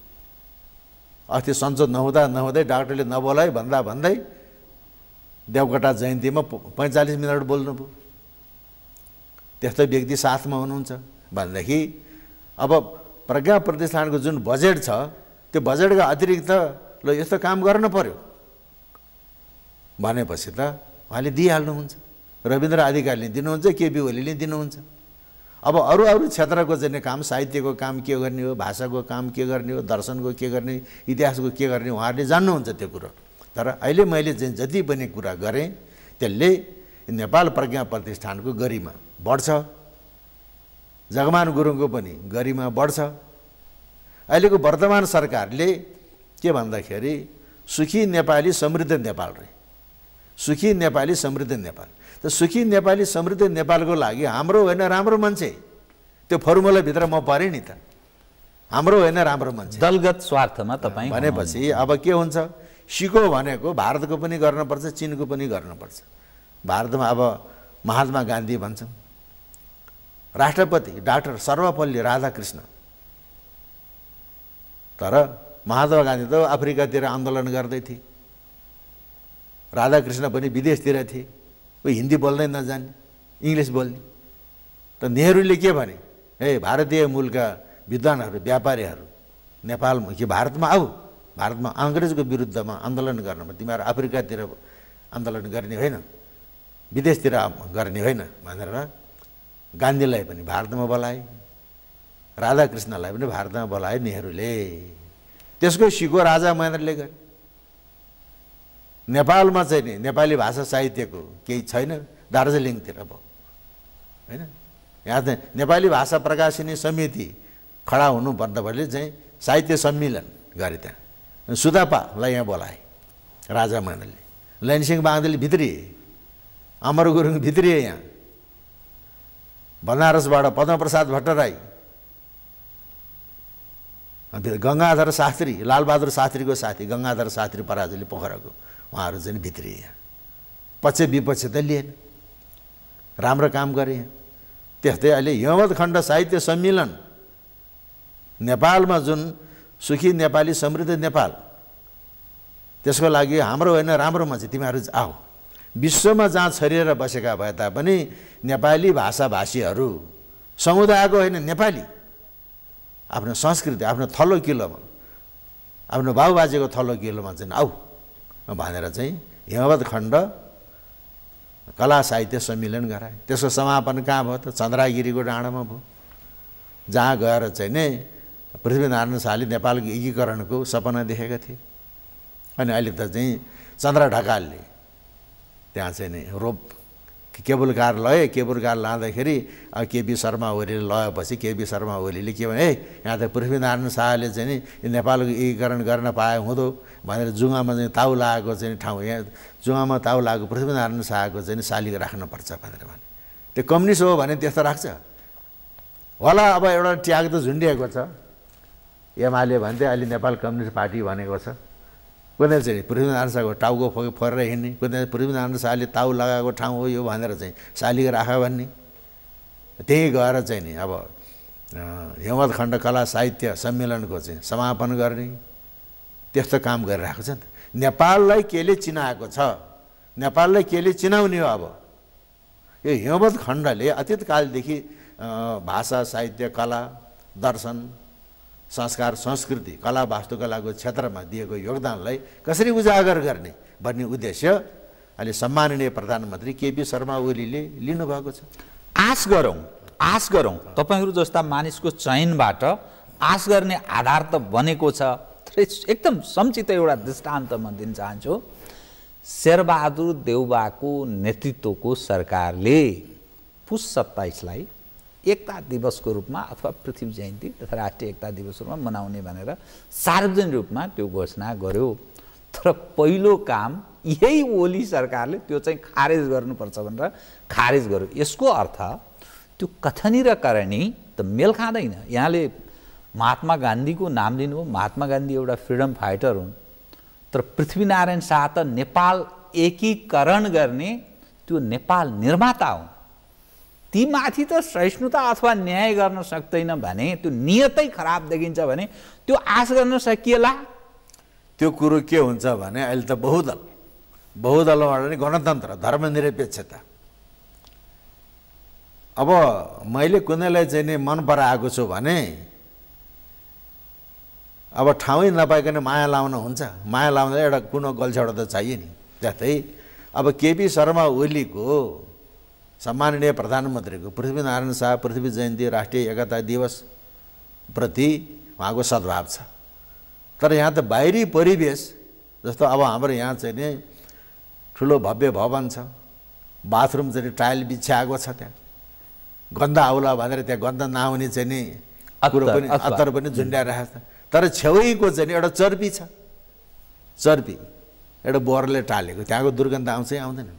अस्ति संसद नहुँदै डाक्टरले नबोलाइ भन्दै देवकोटा जयन्तीमा 45 मिनट बोल्नुभयो। त्यस्तो व्यक्ति साथमा हुनुहुन्छ भनेदेखि अब प्रज्ञा प्रतिष्ठानको जुन बजेट छ त्यो बजेटका अतिरिक्त ल यस्तो काम गर्न पर्यो भनेपछि त उहाँले दिइहाल्नुहुन्छ। रविन्द्र अधिकारीले दिनुहुन्छ, केपी ओलीले दिनुहुन्छ। अब अरू क्षेत्रको चाहिँ काम, साहित्यको काम के गर्ने हो, भाषाको काम के गर्ने हो, दर्शनको के गर्ने, इतिहासको के गर्ने उहाँहरूले जान्नुहुन्छ त्यो कुरो। तर अहिले मैले चाहिँ जति पनि कुरा गरेँ त्यसले नेपाल प्रज्ञा प्रतिष्ठानको गरिमा बढ्छ, जगमान गुरुङको पनि गरिमा बढ्छ। अहिलेको वर्तमान सरकारले के भन्दाखेरि सुखी नेपाली समृद्ध नेपाल रे, सुखी नेपाली समृद्ध नेपाल। त सुखी नेपाली समृद्ध नेपालको लागि हाम्रो होइन राम्रो मान्छे, त्यो फर्मुलाभित्र म परेँ नि त। हाम्रो होइन राम्रो मान्छे, दलगत स्वार्थमा तपाईँ भनेपछि अब के हुन्छ, सिको भनेको भारतको पनि गर्नुपर्छ, चिनको पनि गर्नुपर्छ। भारतमा अब महात्मा गान्धी भन्छन्, राष्ट्रपति डाक्टर सर्वपल्ली राधाकृष्ण। तर महात्मा गान्धी त अफ्रिकातिर आन्दोलन गर्दै थिए, राधाकृष्ण पनि विदेशतिर थिए, कोही हिन्दी बोल्दै नजाने, इङ्ग्लिस बोल्ने। त नेहरूले के भने, ए भारतीय मूलका विद्वानहरू व्यापारीहरू नेपालमा कि भारतमा आऊ, भारतमा अङ्ग्रेजको विरुद्धमा आन्दोलन गर्नमा तिमीहरू अफ्रिकातिर आन्दोलन गर्ने होइन, विदेशतिर गर्ने होइन भनेर गान्धीलाई पनि भारतमा बोलाए, राधाकृष्णलाई पनि भारतमा बोलाए नेहरूले। त्यसको सिको राजा महेन्द्रले गरे। नेपालमा चाहिँ नि नेपाली भाषा साहित्यको केही छैन, दार्जिलिङतिर भयो होइन। यहाँ चाहिँ नेपाली भाषा प्रकाशिनी समिति खडा हुनु भन्दाखेरि चाहिँ साहित्य सम्मेलन गरे। त्यहाँ सुदापालाई यहाँ बोलाए राजा महेन्द्रले, लैनसिंह बागदेली भित्रिए, अमर गुरुङ भित्रिए, यहाँ बनारसबाट पद्मप्रसाद भट्टराई, गङ्गाधर शास्त्री, लालबहादुर शास्त्रीको साथी गङ्गाधर शास्त्री पराजुली पोखराको, उहाँहरू चाहिँ भित्रिए। यहाँ पक्ष विपक्ष त लिएन, राम्रो काम गरे। यहाँ त्यस्तै अहिले हिमवत खण्ड साहित्य सम्मेलन नेपालमा जुन सुखी नेपाली समृद्ध नेपाल, त्यसको लागि हाम्रो होइन राम्रो मान्छे तिमीहरू आऊ। विश्वमा जहाँ छरिएर बसेका भए तापनि नेपाली भाषाभाषीहरू समुदायको होइन, नेपाली आफ्नो संस्कृति आफ्नो थलो किलोमा, आफ्नो बाबुबाजेको थलो किलोमा चाहिँ आऊ भनेर चाहिँ हिमवत खण्ड कला साहित्य सम्मेलन गराए। त्यसको समापन कहाँ भयो त? चन्द्रागिरीको डाँडामा भयो, जहाँ गएर चाहिँ नै पृथ्वीनारायण शाहले नेपालको एकीकरणको सपना देखेका थिए। अनि अहिले त चाहिँ चन्द्र ढकालले त्यहाँ चाहिँ नि रोप केबुल कार लए, केबुल कार लाँदाखेरि केपी शर्मा ओलीले लगेपछि केपी शर्मा ओलीले के भने, यहाँ त पृथ्वीनारायण शाहले चाहिँ नि नेपालको एकीकरण गर्न पाए हुँदो भनेर जुङ्गामा चाहिँ ताउ लागेको चाहिँ ठाउँ, यहाँ जुङ्गामा ताउ लागेको पृथ्वीनारायण शाहको चाहिँ शालिग राख्नुपर्छ भनेर भने। त्यो कम्युनिस्ट हो भने त्यस्तो राख्छ होला। अब एउटा ट्याग त झुन्डिएको छ, एमाले भन्थे अहिले नेपाल कम्युनिस्ट पार्टी भनेको छ। कुनै चाहिँ पृथ्वीनारायण शाहको टाउको फरेर हिँड्ने, कुनै पृथ्वीनारायण शाहले ताउ लगाएको ठाउँ हो यो भनेर चाहिँ शालिग राख भन्ने। त्यहीँ गएर चाहिँ नि अब हिमवत्खण्ड कला साहित्य सम्मेलनको चाहिँ समापन गर्ने त्यस्तो काम गरिरहेको छ नि त। नेपाललाई केले चिनाएको छ, नेपाललाई केले चिनाउने हो। अब यो हिमवत्खण्डले अतीतकालदेखि भाषा साहित्य कला दर्शन संस्कार संस्कृति कला वास्तुकलाको क्षेत्रमा दिएको योगदानलाई कसरी उजागर गर्ने भन्ने उद्देश्य अहिले सम्माननीय प्रधानमन्त्री केपी शर्मा ओलीले लिनुभएको छ। आश गरौँ तपाईहरू जस्ता मानिसको चयनबाट आश गर्ने आधार त बनेको छ। एकदम समुचित एउटा दृष्टान्त म दिन चाहन्छु। शेरबहादुर देउबाको नेतृत्वको सरकारले पुस 27लाई एकता दिवसको रूपमा अथवा पृथ्वी जयन्ती तथा राष्ट्रिय एकता दिवसको रूपमा मनाउने भनेर सार्वजनिक रूपमा त्यो घोषणा गर्यो। तर पहिलो काम यही ओली सरकारले त्यो चाहिँ खारेज गर्नुपर्छ भनेर खारेज गर्यो। यसको अर्थ त्यो कथनी र करणी त मेल खाँदैन। यहाँले महात्मा गान्धीको नाम लिनुभयो, महात्मा गान्धी एउटा फ्रिडम फाइटर हुन्, तर पृथ्वीनारायण शाह त नेपाल एकीकरण गर्ने त्यो नेपाल निर्माता हुन्। ती माथि त सहिष्णुता अथवा न्याय गर्न सक्दैन भने, त्यो नियतै खराब देखिन्छ भने त्यो आश गर्न सकिएला? त्यो कुरो के हुन्छ भने अहिले त बहुदलबाट नि गणतन्त्र धर्मनिरपेक्षता। अब मैले कुनैलाई चाहिँ नि मन पराएको छु भने अब ठाउँै नपाइकन माया लाउन हुन्छ। माया लाउँदा एउटा कुनो गल्छौडा त चाहियो नि। जस्तै अब केपी शर्मा ओलीको सम्माननीय प्रधानमन्त्रीको पृथ्वीनारायण शाह पृथ्वी जयन्ती राष्ट्रिय एकता दिवस प्रति उहाँको सद्भाव छ। तर यहाँ त बाहिरी परिवेश जस्तो अब हाम्रो यहाँ चाहिँ नि ठुलो भव्य भवन छ, बाथरुम चाहिँ टाइल बिछ्याएको छ, त्यहाँ गन्ध आउला भनेर त्यहाँ गन्ध नआउने चाहिँ नि कुरो पनि अत्तर पनि झुन्ड्याइरहेको छ। तर छेउैको चाहिँ एउटा चर्पी छ, चर्पी एउटा बोरले टालेको, त्यहाँको दुर्गन्ध आउँछै आउँदैन।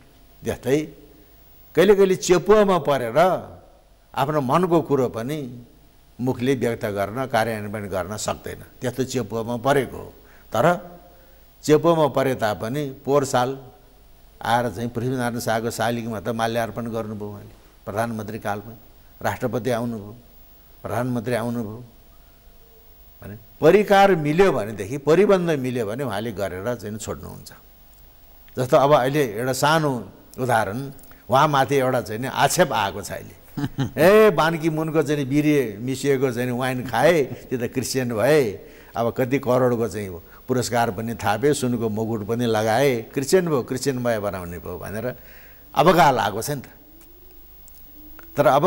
जस्तै कहिले कहिले चेपुवामा परेर आफ्नो मनको कुरो पनि मुखले व्यक्त गर्न कार्यान्वयन गर्न सक्दैन, त्यस्तो चेपुवामा परेको हो। तर चेपुवामा परे तापनि पोहोर साल आएर चाहिँ पृथ्वीनारायण शाहको शालिगमा त माल्यार्पण गर्नुभयो उहाँले। प्रधानमन्त्री कालमा राष्ट्रपति आउनुभयो, प्रधानमन्त्री आउनुभयो भने परिकार मिल्यो भनेदेखि, परिबन्ध मिल्यो भने उहाँले गरेर चाहिँ छोड्नुहुन्छ। जस्तो अब अहिले एउटा सानो उदाहरण, उहाँमाथि एउटा चाहिँ नि आक्षेप आएको छ अहिले। बानकी मुनको चाहिँ बिरे मिसिएको चाहिँ वाइन खाए, त्यो त क्रिस्चियन भए, अब कति करोडको चाहिँ पुरस्कार पनि थापे, सुनको मुकुट पनि लगाए, क्रिस्चियन भयो, क्रिस्चियन भए बनाउने भयो भनेर अबगाल आएको छ नि त। तर अब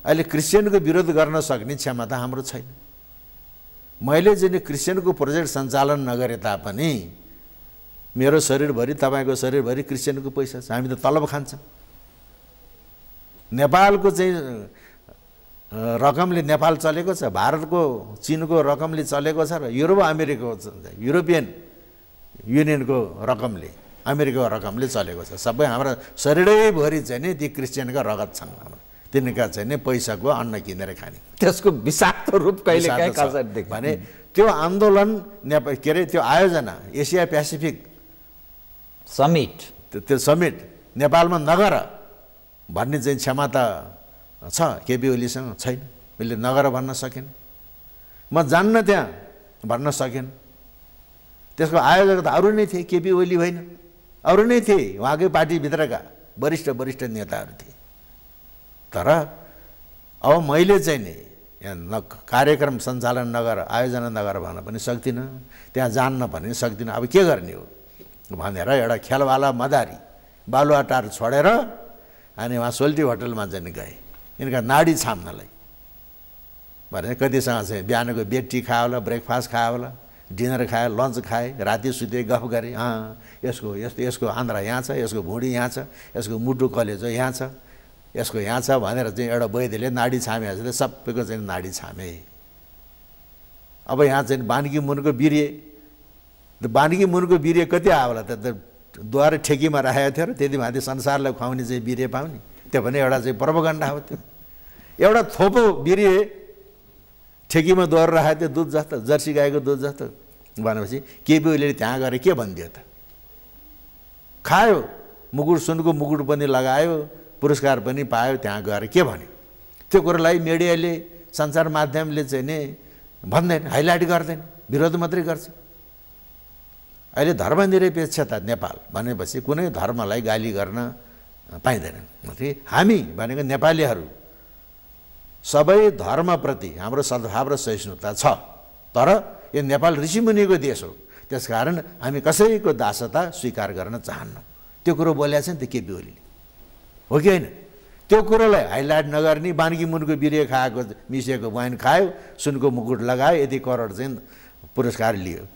अहिले क्रिस्चियनको विरोध गर्न सक्ने क्षमता हाम्रो छैन। मैले चाहिँ क्रिस्चियनको प्रोजेक्ट सञ्चालन नगरे तापनि मेरो शरीरभरि तपाईँको शरीरभरि क्रिस्चियनको पैसा छ, हामी त तलब खान्छौँ। नेपालको चाहिँ रकमले नेपाल चलेको छ, भारतको चीनको रकमले चलेको छ, र युरोपियन युनियनको रकमले अमेरिकाको रकमले चलेको छ। सबै हाम्रा शरीरैभरि चाहिँ नि ती क्रिस्चियनका रगत छन्, हाम्रो तिनका चाहिँ नि पैसाको अन्न किनेर खाने। त्यसको विषाक्त रूप कहिले काहीँ कसरी देख्छ भने त्यो आन्दोलन के अरे त्यो आयोजना एसिया पेसिफिक समिट, त्यो समिट नेपालमा नगर भन्ने चाहिँ क्षमता छ केपी ओलीसँग छैन। उसले नगर भन्न सकेन, म जान्न त्यहाँ भन्न सकेन। त्यसको आयोजक त अरू नै थिए, केपी ओली होइन, अरू नै थिए, उहाँकै पार्टीभित्रका वरिष्ठ नेताहरू थिए। तर अब मैले चाहिँ नि यहाँ कार्यक्रम सञ्चालन नगर आयोजना नगर भन्न पनि सक्दिनँ, त्यहाँ जान्न पनि सक्दिनँ। अब के गर्ने हो भनेर एउटा खेलवाला मदारी बालुवाटार छोडेर अनि उहाँ सोल्टी होटलमा चाहिँ गए यिनका नाडी छाम्नलाई। भने कतिसँग चाहिँ बिहानको बेड टी खायो होला, ब्रेकफास्ट खायो होला, डिनर खाएँ, लन्च खाएँ, राति सुते, गफ गरेँ। यसको आन्द्रा यहाँ छ, यसको भुँडी यहाँ छ, यसको मुटु कलेजो यहाँ छ, यसको यहाँ छ भनेर चाहिँ एउटा वैद्यले नाडी छामे जस्तै सबैको चाहिँ नाडी छामे। अब यहाँ चाहिँ बानकी मुनको वीर्य, बानकी मुनको वीर्य कति आयो होला त द्वार ठेकीमा राखेको थियो र त्यति माथि संसारलाई खुवाउने चाहिँ वीर्य पाउने, त्यो भने एउटा चाहिँ प्रोपगन्डा हो। त्यो एउटा थोपो वीर्य ठेकीमा द्वार राखेको थियो, दुध जस्तो, जर्सी गाईको दुध जस्तो भनेपछि केपी ओलीले त्यहाँ गएर के भनिदियो त? खायो, मुकुट, सुनको मुकुट पनि लगायो, पुरस्कार पनि पायो, त्यहाँ गएर के भन्यो? त्यो कुरोलाई मिडियाले, सञ्चार माध्यमले चाहिँ नि भन्दैन, हाइलाइट गर्दैन, विरोध मात्रै गर्छ। अहिले धर्मनिरपेक्षता नेपाल भनेपछि कुनै धर्मलाई गाली गर्न पाइँदैन। हामी भनेको नेपालीहरू सबै धर्मप्रति हाम्रो सद्भाव र सहिष्णुता छ, तर यो नेपाल ऋषिमुनिको देश हो, त्यसकारण हामी कसैको दासता स्वीकार गर्न चाहन्नौँ। त्यो कुरो बोलेको छ नि त केपी ओलीले, हो कि होइन? त्यो कुरोलाई हाइलाइट नगर्ने, बानकी मुनको वीर्य खाएको, मिसिएको वाइन खायो, सुनको मुकुट लगायो, यति करोड चाहिँ पुरस्कार लियो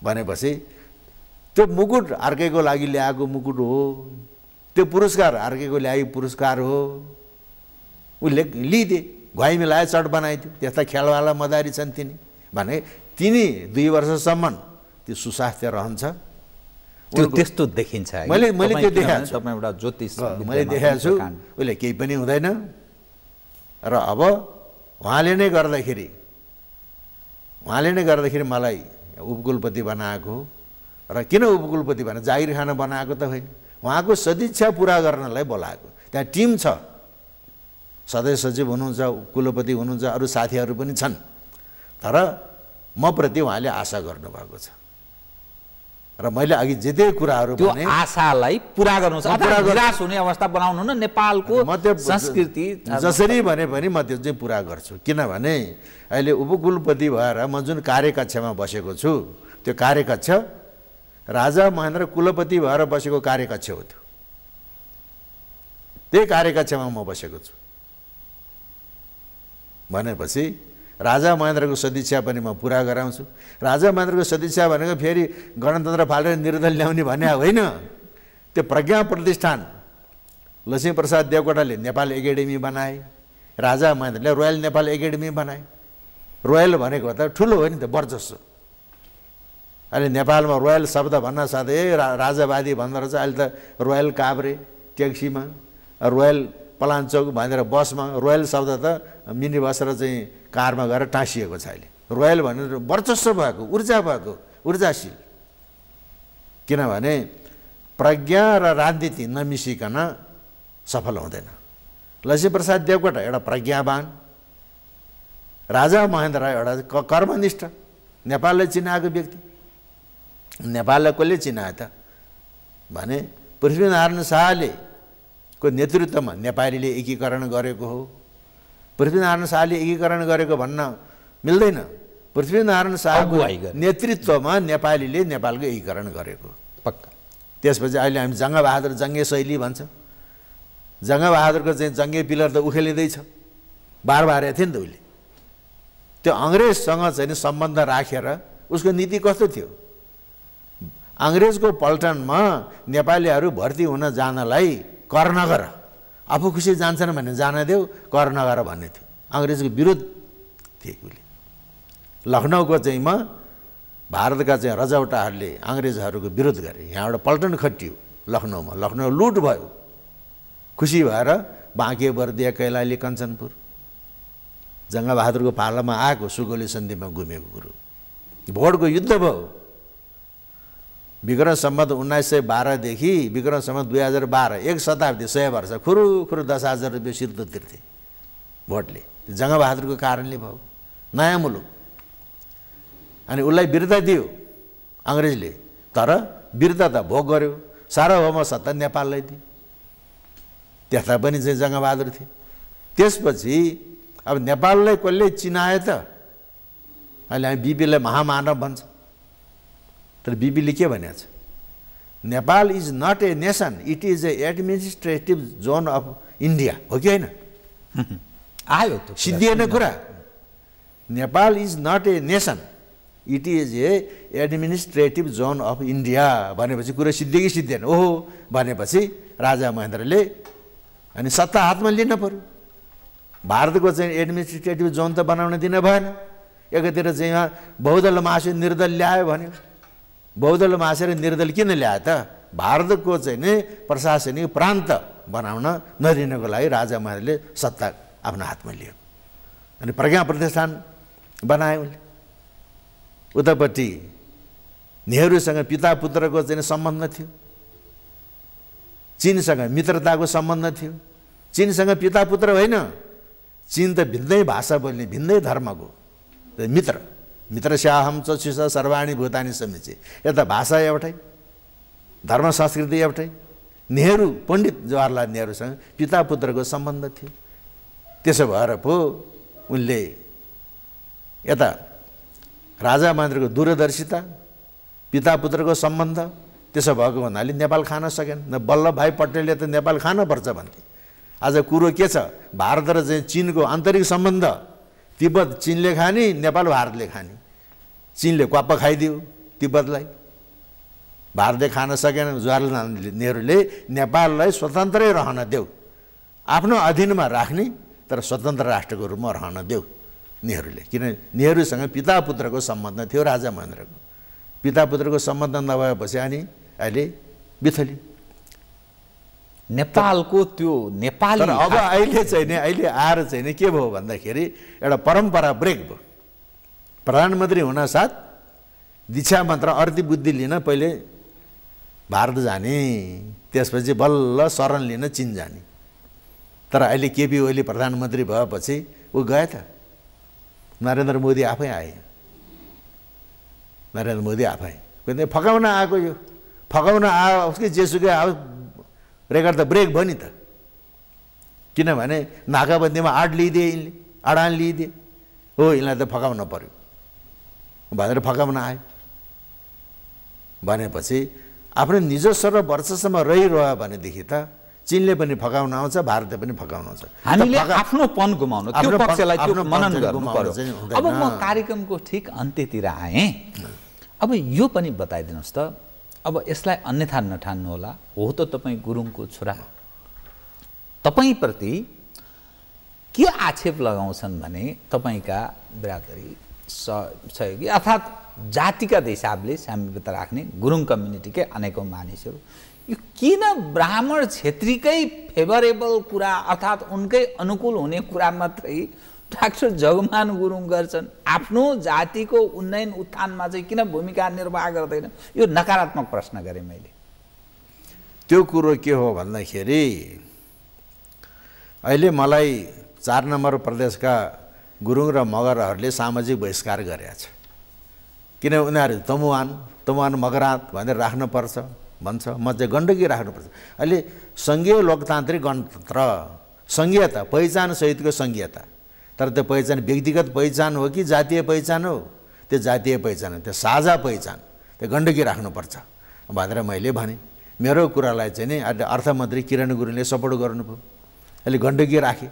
भनेपछि त्यो मुकुट अर्कैको लागि ल्याएको मुकुट हो, त्यो पुरस्कार अर्कैको ल्याएको पुरस्कार हो। उसले लिइदिए, घुवाइ मिलाए, चट बनाइदियो। त्यस्ता खेलवाला मदारी छन् तिनी भने तिनी 2 वर्षसम्म त्यो सुस्वास्थ्य रहन्छ। त्यो त्यस्तो देखिन्छ। मैले त्यो देखाएको छु, एउटा ज्योतिष मैले देखाएको छु, उसले केही पनि हुँदैन। र अब उहाँले नै गर्दाखेरि मलाई उपकुलपति बनाएको, र किन उपकुलपति भने जागिर खान बनाएको त होइन, उहाँको सदिच्छा पुरा गर्नलाई बोलाएको। त्यहाँ टिम छ, सदस्य सचिव हुनुहुन्छ, कुलपति हुनुहुन्छ, अरू साथीहरू पनि छन्, तर म प्रति उहाँले आशा गर्नुभएको छ। र मैले अघि जेते कुराहरू त्यो आशालाई पुरा गर्नु छ, निराश हुने अवस्था बनाउनु न नेपालको संस्कृति जसरी भने पनि म त्यो चाहिँ पुरा गर्छु। किनभने अहिले उपकुलपति भएर म जुन कार्यकक्षमा बसेको छु, त्यो कार्यकक्ष राजा महेन्द्र कुलपति भएर बसेको कार्यकक्ष हो। त्यही कार्यकक्षमा म बसेको छु भनेपछि राजा महेन्द्रको सदिच्छा पनि म पुरा गराउँछु। राजा महेन्द्रको सदिच्छा भनेको फेरि गणतन्त्र फालेर निर्दल ल्याउने भन्ने होइन। त्यो प्रज्ञा प्रतिष्ठान लक्ष्मीप्रसाद देवकोटाले नेपाल एकाडेमी बनाए, राजा महेन्द्रले रोयल नेपाल एकाडेमी बनाए। रोयल भनेको त ठुलो हो नि त, वर्चस्व। अहिले नेपालमा रोयल शब्द भन्न साथै राजावादी भन्दो रहेछ। अहिले त रोयल काभ्रे ट्याक्सीमा, रोयल पलाञ्चोक भनेर बसमा, रोयल शब्द त मिनी बस र चाहिँ कारमा गएर टाँसिएको छ। अहिले रोयल भनेर वर्चस्व भएको, ऊर्जा भएको, ऊर्जाशील। किनभने प्रज्ञा र राजनीति नमिसिकन सफल हुँदैन। लक्ष्मीप्रसाद देवकोटा एउटा प्रज्ञावान, राजा महेन्द्र एउटा कर्मनिष्ठ, नेपाललाई चिनाएको व्यक्ति। नेपाललाई कसले चिनायो त भने पृथ्वीनारायण शाहले को नेतृत्वमा नेपालीले एकीकरण गरेको हो। पृथ्वीनारायण शाहले एकीकरण गरेको भन्न मिल्दैन। पृथ्वीनारायण शाहको नेतृत्वमा नेपालीले नेपालको एकीकरण गरेको पक्का। त्यसपछि अहिले हामी जङ्गबहादुर जङ्गे शैली भन्छ। जङ्गबहादुरको चाहिँ जङ्गे पिलर त उखेलिँदैछ, बार थियो नि त उसले। त्यो अङ्ग्रेजसँग चाहिँ सम्बन्ध राखेर उसको नीति कस्तो थियो? अङ्ग्रेजको पल्टनमा नेपालीहरू भर्ती हुन जानलाई कर नगर, आफू खुसी जान्छन् भने जान देऊ, कर नगर भन्ने थियो। अङ्ग्रेजको विरोध थिए उसले। लखनऊको चाहिँ भारतका चाहिँ रजौटाहरूले अङ्ग्रेजहरूको विरोध गरे। यहाँबाट पल्टन खटियो लखनऊमा, लखनऊ लुट भयो। खुसी भएर बाँके बर्दिया कैलाली कञ्चनपुर जङ्गबहादुरको पालामा आएको, सुगौली सन्धिमा घुमेको कुरो। भोटको युद्ध भयो। विक्रम सम्वत 1912 देखि विक्रम सम्वत 2012, 1 शताब्दी, 100 वर्ष खुरु 10,000 रुपियाँ सिर्तो तिर्थे भोटले। जङ्गबहादुरको कारणले भयो। नयाँ मुलुक, अनि उसलाई वीरता दियो अङ्ग्रेजले, तर वीरता त भोग गर्यो। सार्वभौम सत्ता नेपाललाई दियो। त्यस्ता पनि चाहिँ जङ्गबहादुर थिए। त्यसपछि अब नेपाललाई कसले चिनायो त? अहिले हामी बिपीलाई महामानव भन्छ, तर बिपीले के भनेको छ? Nepal is not a nation, it is a administrative zone of India. हो कि होइन? आयो त सिद्धिएन कुरा। Nepal is not a nation, it is a administrative zone of India भनेपछि कुरो सिद्धियो कि सिद्धिएन? ओहो भनेपछि राजा महेन्द्रले अनि सत्ता हातमा लिन पर्यो। भारतको चाहिँ एडमिनिस्ट्रेटिभ जोन त बनाउन दिन भएन। एकातिर चाहिँ यहाँ बहुदल मासे निर्दल ल्यायो भन्यो। बहुदल मासेर निर्दल किन ल्यायो त? भारतको चाहिँ नि प्रशासनिक प्रान्त बनाउन नदिनको लागि राजा महेन्द्रले सत्ता आफ्नो हातमा लियो अनि प्रज्ञा प्रतिष्ठान बनायो उनले। उतापट्टि नेहरूसँग पिता पुत्रको चाहिँ सम्बन्ध थियो, चीनसँग मित्रताको सम्बन्ध थियो। चीनसँग पिता पुत्र होइन, चीन त भिन्दै भाषा बोल्ने, भिन्दै धर्मको मित्र। मित्र स्याहम च शिष सर्वाणी भूतानी समिचे। यता भाषा एउटै, धर्म संस्कृति एउटै। नेहरू पण्डित जवाहरलाल नेहरूसँग पिता पुत्रको सम्बन्ध थियो। त्यसो भएर पो उनले यता राजा महेन्द्रको दूरदर्शिता, पिता पुत्रको सम्बन्ध त्यसो भएको हुनाले नेपाल खान सकेन। वल्लभभाइ पटेलले त नेपाल खानुपर्छ भन्थे। आज कुरो के छ? भारत र चाहिँ चीनको आन्तरिक सम्बन्ध, तिब्बत चीनले खाने, नेपाल भारतले खाने। चीनले क्वाप्प खाइदियो तिब्बतलाई, भारतले खान सकेन। जवाहरलाल नेहरूले नेपाललाई स्वतन्त्रै रहन देऊ, आफ्नो अधीनमा राख्ने तर स्वतन्त्र राष्ट्रको रूपमा रहन देऊ नेहरूले। किन नेहरूसँग पिता पुत्रको सम्बन्ध थियो राजा महेन्द्रको। पिता पुत्रको सम्बन्ध नभएपछि अनि अहिले बिथली नेपालको त्यो नेपाली। तर अब अहिले चाहिँ नि अहिले आएर चाहिँ नि के भयो भन्दाखेरि एउटा परम्परा ब्रेक भयो। प्रधानमन्त्री हुन साथ दीक्षा मन्त्र अर्ती बुद्धि लिन पहिले भारत जाने, त्यसपछि बल्ल शरण लिन चीन जाने। तर अहिले केपी ओली प्रधानमन्त्री भएपछि ऊ गए त, नरेन्द्र मोदी आफै आए। नरेन्द्र मोदी आफै किन फकाउन आएको, यो फकाउन आयो उसकै जेसुकै आयो, रेकर्ड त ब्रेक भयो नि त। किनभने नाकाबन्दीमा आड लिइदिए, यिनले अडान लिइदिए। हो यिनलाई त फकाउन पर्यो भनेर फकाउन आयो। भनेपछि आफ्नो निजस्व र वर्चस्वमा रहिरह्यो भनेदेखि त चीनले पनि फकाउन आउँछ, भारतले पनि फकाउन आउँछ। हामीले आफ्नोपन गुमाउनु, त्यो पक्षलाई त्यो मनन गर्नु पर्यो। अब म कार्यक्रमको ठिक अन्त्यतिर आएँ। अब यो पनि बताइदिनुहोस् त, अब यसलाई अन्यथा नठान्नु होला। हो त तपाईँ गुरुङको छोरा, तपाईँप्रति के आक्षेप लगाउँछन् भने तपाईँका बिरादरी सहयोगी अर्थात् जातिका हिसाबले सामिप्यता राख्ने गुरुङ कम्युनिटीकै अनेकौँ मानिसहरू यो किन ब्राह्मण क्षेत्रीकै फेभरेबल कुरा अर्थात् उनकै अनुकूल हुने कुरा मात्रै डाक्टर जगमान गुरुङ गर्छन्, आफ्नो जातिको उन्नयन उत्थानमा चाहिँ किन भूमिका निर्वाह गर्दैन? यो नकारात्मक प्रश्न गरेँ मैले। त्यो कुरो के हो भन्दाखेरि अहिले मलाई 4 नम्बर प्रदेशका गुरुङ र मगरहरूले सामाजिक बहिष्कार गरेका छ। किन उनीहरू तमुवान मगरात भनेर राख्नुपर्छ भन्छ, म चाहिँ गण्डकी राख्नुपर्छ। अहिले सङ्घीय लोकतान्त्रिक गणतन्त्र, सङ्घीयता पहिचान सहितको सङ्घीयता, तर त्यो पहिचान व्यक्तिगत पहिचान हो कि जातीय पहिचान हो? त्यो जातीय पहिचान हो, त्यो साझा पहिचान, त्यो गण्डकी राख्नुपर्छ भनेर मैले भने। मेरो कुरालाई चाहिँ नि अर्थमन्त्री किरण गुरुङले सपोर्ट गर्नुभयो। अहिले गण्डकी राखेँ।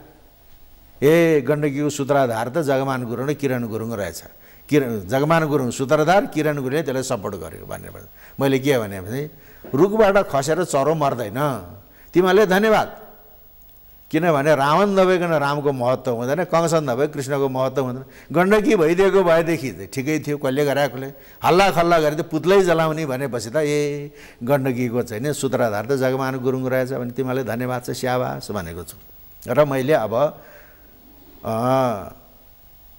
गण्डकीको सूत्रधार त जगमान गुरुङ र किरण गुरुङ रहेछ। जगमान गुरुङ सूत्रधार, किरण गुरुङले त्यसलाई सपोर्ट गर्यो भनेर मैले के भने रुखबाट खसेर चरो मर्दैन। तिमीहरूले धन्यवाद। किनभने रावण नभइकन रामको महत्त्व हुँदैन, कंस नभए कृष्णको महत्त्व हुँदैन। गण्डकी भइदिएको भएदेखि ठिकै थियो, कसले गराएकोले हल्ला खल्ला गरे त पुत्लै जलाउने भनेपछि त गण्डकीको चाहिँ नि सूत्रधार त जगमान गुरुङ रहेछ भने तिमीहरूले धन्यवाद छ, स्याबास भनेको छु। र मैले अब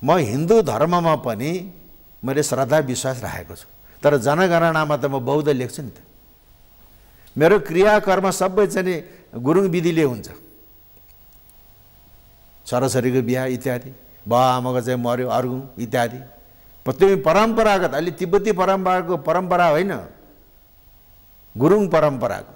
म हिन्दू धर्ममा पनि मैले श्रद्धा विश्वास राखेको छु, तर जनगणनामा त म बौद्ध लेख्छु नि त। मेरो क्रियाकर्म सबै चाहिँ नि गुरुङ विधिले हुन्छ। छोराछोरीको बिहा इत्यादि, बाबुआमाको चाहिँ मर्यो अर्गुङ इत्यादि, त्यो परम्परागत। अहिले तिब्बती परम्परा होइन, गुरुङ परम्पराको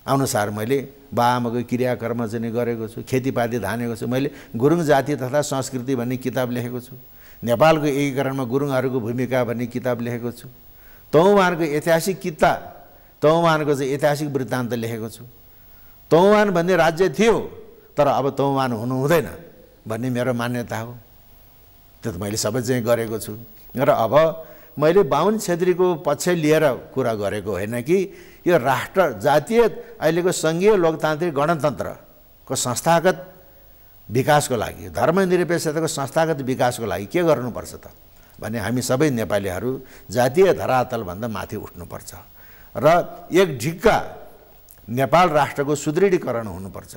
अनुसार मैले बाबुआमाको क्रियाकर्म चाहिँ गरेको छु, खेतीपाती धानेको छु। मैले गुरुङ जाति तथा संस्कृति भन्ने किताब लेखेको छु। नेपालको एकीकरणमा गुरुङहरूको भूमिका भन्ने किताब लेखेको छु। तमुवानको ऐतिहासिक किता, तमुवानको चाहिँ ऐतिहासिक वृत्तान्त लेखेको छु। तमुवान भन्ने राज्य थियो, तर अब तमुवान हुनु हुँदैन भन्ने मेरो मान्यता हो। त्यो त मैले सबै चाहिँ गरेको छु। र अब मैले बाहुन छेत्रीको पक्ष लिएर कुरा गरेको होइन कि यो राष्ट्र जातीय अहिलेको सङ्घीय लोकतान्त्रिक गणतन्त्रको संस्थागत विकासको लागि धर्मनिरपेक्षताको संस्थागत विकासको लागि के गर्नुपर्छ त भने हामी सबै नेपालीहरू जातीय धरातलभन्दा माथि उठ्नुपर्छ र एक ढिक्का नेपाल राष्ट्रको सुदृढीकरण हुनुपर्छ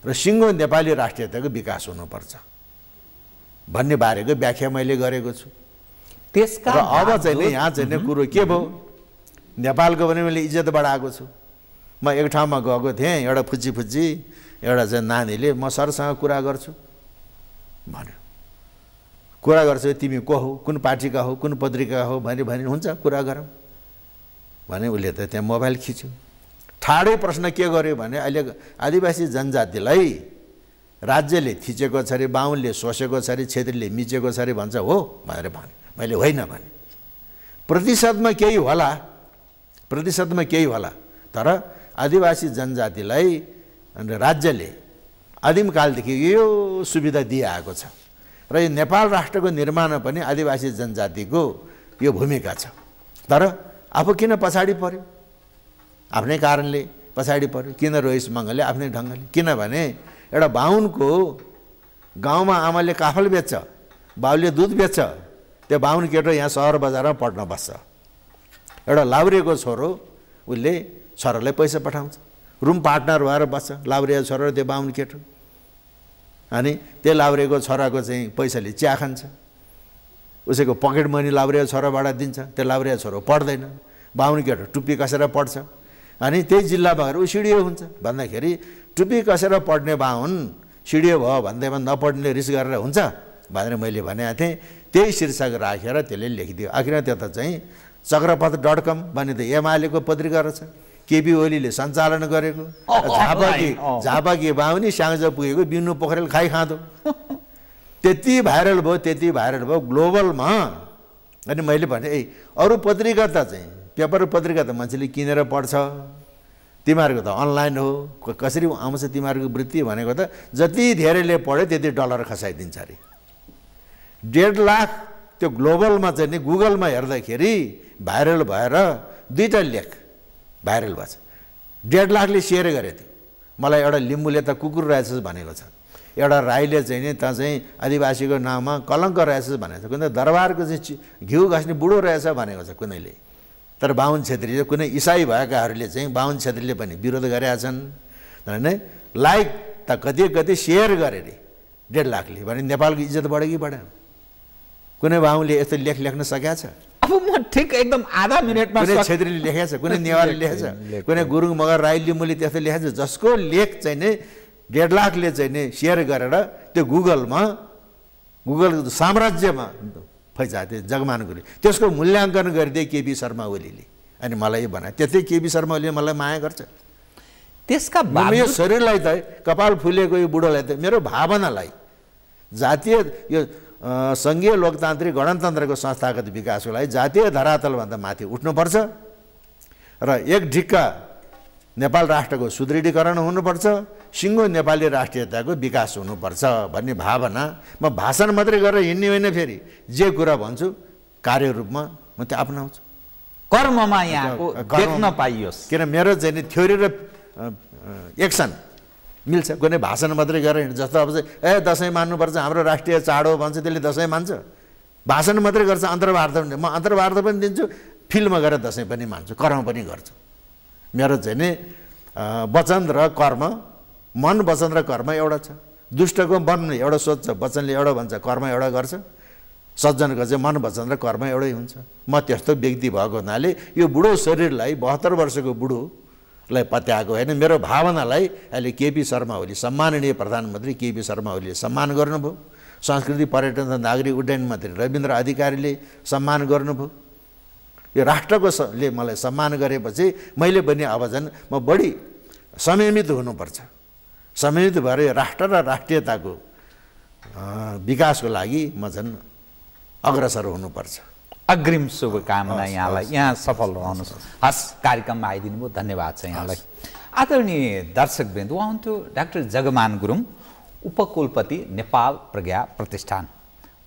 र सिङ्गो नेपाली राष्ट्रियताको विकास हुनुपर्छ भन्ने बारेको व्याख्या मैले गरेको छु। त्यसका र अब चाहिँ नि यहाँ चाहिँ कुरो के भयो, नेपालको पनि मैले इज्जत बढाएको छु। म एक ठाउँमा गएको थिएँ, एउटा फुच्ची एउटा चाहिँ नानीले म सरसँग कुरा गर्छु भन्यो। कुरा गर्छु, तिमी को हौ, कुन पार्टीका हौ, कुन पत्रिका हौ भने हुन्छ कुरा गरौँ भने उसले त त्यहाँ मोबाइल खिच्यो। ठाडै प्रश्न के गर्यो भने अहिले आदिवासी जनजातिलाई राज्यले थिचेको छ अरे, बाहुनले सोसेको छ अरे, छेत्रीले मिचेको छ अरे भन्छ हो भनेर भने। मैले होइन भने प्रतिशतमा केही होला तर आदिवासी जनजातिलाई राज्यले आदिमकालदेखि यो सुविधा दिइआएको छ र यो नेपाल राष्ट्रको निर्माणमा पनि आदिवासी जनजातिको यो भूमिका छ। तर आफू किन पछाडि पर्यो, आफ्नै कारणले पछाडि पर्यो। किन रोइस मङ्गलले आफ्नै ढङ्गले, किनभने एउटा बाहुनको गाउँमा आमाले काफल बेच्छ, बाउले दुध बेच्छ, त्यो बाहुन केटो यहाँ सहर बजारमा पढ्न बस्छ। एउटा लाउरेको छोरो उसले छोरालाई पैसा पठाउँछ, रुम पार्टनर भएर बस्छ लाउरेको छोरो र त्यो बाहुन केटो। अनि त्यो लाउरेको छोराको चाहिँ पैसाले चिया खान्छ, उसैको पकेट मनी लाउरेको छोराबाट दिन्छ, त्यो लाउरेको छोरो पढ्दैन, बाहुन केटो टुप्पी कसेर पढ्छ। अनि त्यही जिल्लामा गएर ऊ सिडियो हुन्छ भन्दाखेरि टुप्पी कसेर पढ्ने बाहुन सिडियो भयो भन्दैमा नपढ्ने रिस गरेर हुन्छ भनेर मैले भनेको थिएँ। त्यही शीर्षक राखेर त्यसले लेखिदियो। आखिर त्यो त चाहिँ चक्रपथ.com भन्ने त एमालेको पत्रिका रहेछ, केपी ओलीले सञ्चालन गरेको। झापाकी बाहुनी स्याङ्जा पुगेको बिनु पोखरेल खाँदो त्यति भाइरल भयो ग्लोबलमा। अनि मैले भने अरू पत्रिका त चाहिँ पेपर पत्रिका त मान्छेले किनेर पढ्छ, तिमीहरूको त अनलाइन हो, कसरी आउँछ तिमीहरूको वृत्ति भनेको त जति धेरैले पढ्यो त्यति डलर खसाइदिन्छ अरे। 1.5 लाख त्यो ग्लोबलमा चाहिँ नि गुगलमा हेर्दाखेरि भाइरल भएर 2टा लेख भाइरल भएछ। 1.5 लाखले सेयर गरे थियो। मलाई एउटा लिम्बूले त कुकुर रहेछस् भनेको छ, एउटा राईले चाहिँ नि त चाहिँ आदिवासीको नाममा कलङ्क रहेछस् भनेको छ, कुनै दरबारको चाहिँ घिउ घस्ने बुढो रहेछ भनेको छ कुनैले। तर बाहुन छेत्री कुनै इसाई भएकाहरूले चाहिँ बाहुन छेत्रीले पनि विरोध गरेका छन् होइन। लाइक त कति सेयर गरे अरे 1.5 लाखले भने नेपालको इज्जत बढ्यो कि बढेन? कुनै बाहुनले यस्तो लेख लेख्न सकेको छ? अब म ठिक एकदम आधा मिनेटमा कुनै छेत्रीले लेखेको छ, कुनै नेवारले लेखेको छ, कुनै गुरुङ मगर राई लिम्बूले त्यस्तो लेखेको छ जसको लेख चाहिँ नि 1.5 लाखले चाहिँ नि सेयर गरेर त्यो गुगल साम्राज्यमा फैजाए त्यो जगमान गुरुङले। त्यसको मूल्याङ्कन गरिदिए केपी शर्मा ओलीले। अनि मलाई भने त्यतै केपी शर्मा ओलीले मलाई माया गर्छ। त्यसका यो शरीरलाई त कपाल फुलेको यो बुढोलाई त मेरो भावनालाई जातीय यो सङ्घीय लोकतान्त्रिक गणतन्त्रको संस्थागत विकासको लागि जातीय धरातलभन्दा माथि उठ्नुपर्छ र एक ढिक्का नेपाल राष्ट्रको सुदृढीकरण हुनुपर्छ, सिङ्गो नेपाली राष्ट्रियताको विकास हुनुपर्छ भन्ने भावना म भाषण मात्रै गरेर हिँड्ने होइन, फेरि जे कुरा भन्छु कार्य रूपमा म त्यो अपनाउँछु, कर्ममा यहाँको देख्न पाइयोस्। किन मेरो चाहिँ नि थ्योरी र एक्सन मिल्छ। कुनै भाषण मात्रै गरेर हिँड्छ, जस्तो अब चाहिँ दसैँ मान्नुपर्छ हाम्रो राष्ट्रिय चाड हो भन्छ, त्यसले दसैँ मान्छ। भाषण मात्रै गर्छ, अन्तर्वार्ता पनि म अन्तर्वार्ता पनि दिन्छु, फिल्डमा गएर दसैँ पनि मान्छु, कर्म पनि गर्छु। मेरो चाहिँ नि वचन र कर्म, मन वचन र कर्म एउटा छ। दुष्टको मन एउटा सोध्छ, वचनले एउटा भन्छ, कर्म एउटा गर्छ। सज्जनको चाहिँ मन वचन र कर्म एउटै हुन्छ। म त्यस्तो व्यक्ति भएको हुनाले यो बुढो शरीरलाई 72 वर्षको बुढोलाई पत्याएको होइन। मेरो भावनालाई अहिले केपी शर्मा ओली, सम्माननीय प्रधानमन्त्री केपी शर्मा ओलीले सम्मान गर्नुभयो। संस्कृति पर्यटन तथा नागरिक उड्डयन मन्त्री रविन्द्र अधिकारीले सम्मान गर्नुभयो। यो राष्ट्रको ले मलाई सम्मान गरेपछि मैले पनि अब झन् म बढी संयमित हुनुपर्छ। संयमित भएर यो राष्ट्र र राष्ट्रियताको विकासको लागि म झन् अग्रसर हुनुपर्छ। अग्रिम शुभकामना यहाँलाई, यहाँ सफल रहनुहोस्। हस्, कार्यक्रममा आइदिनु भयो, धन्यवाद छ यहाँलाई। आदरणीय दर्शकवृन्द, उहाँ हुन्थ्यो डाक्टर जगमान गुरुङ, उपकुलपति नेपाल प्रज्ञा प्रतिष्ठान।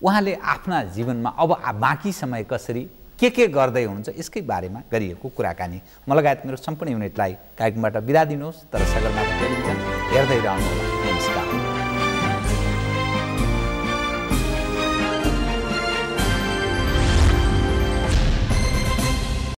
उहाँले आफ्ना जीवनमा अब बाँकी समय कसरी के गर्दै हुनुहुन्छ यसकै बारेमा गरिएको कुराकानी म लगायत मेरो सम्पूर्ण युनिटलाई कार्यक्रमबाट बिदा दिनुहोस्। तर सगरमाथा टेलिभिजन हेर्दै रहनुहोला। नमस्कार।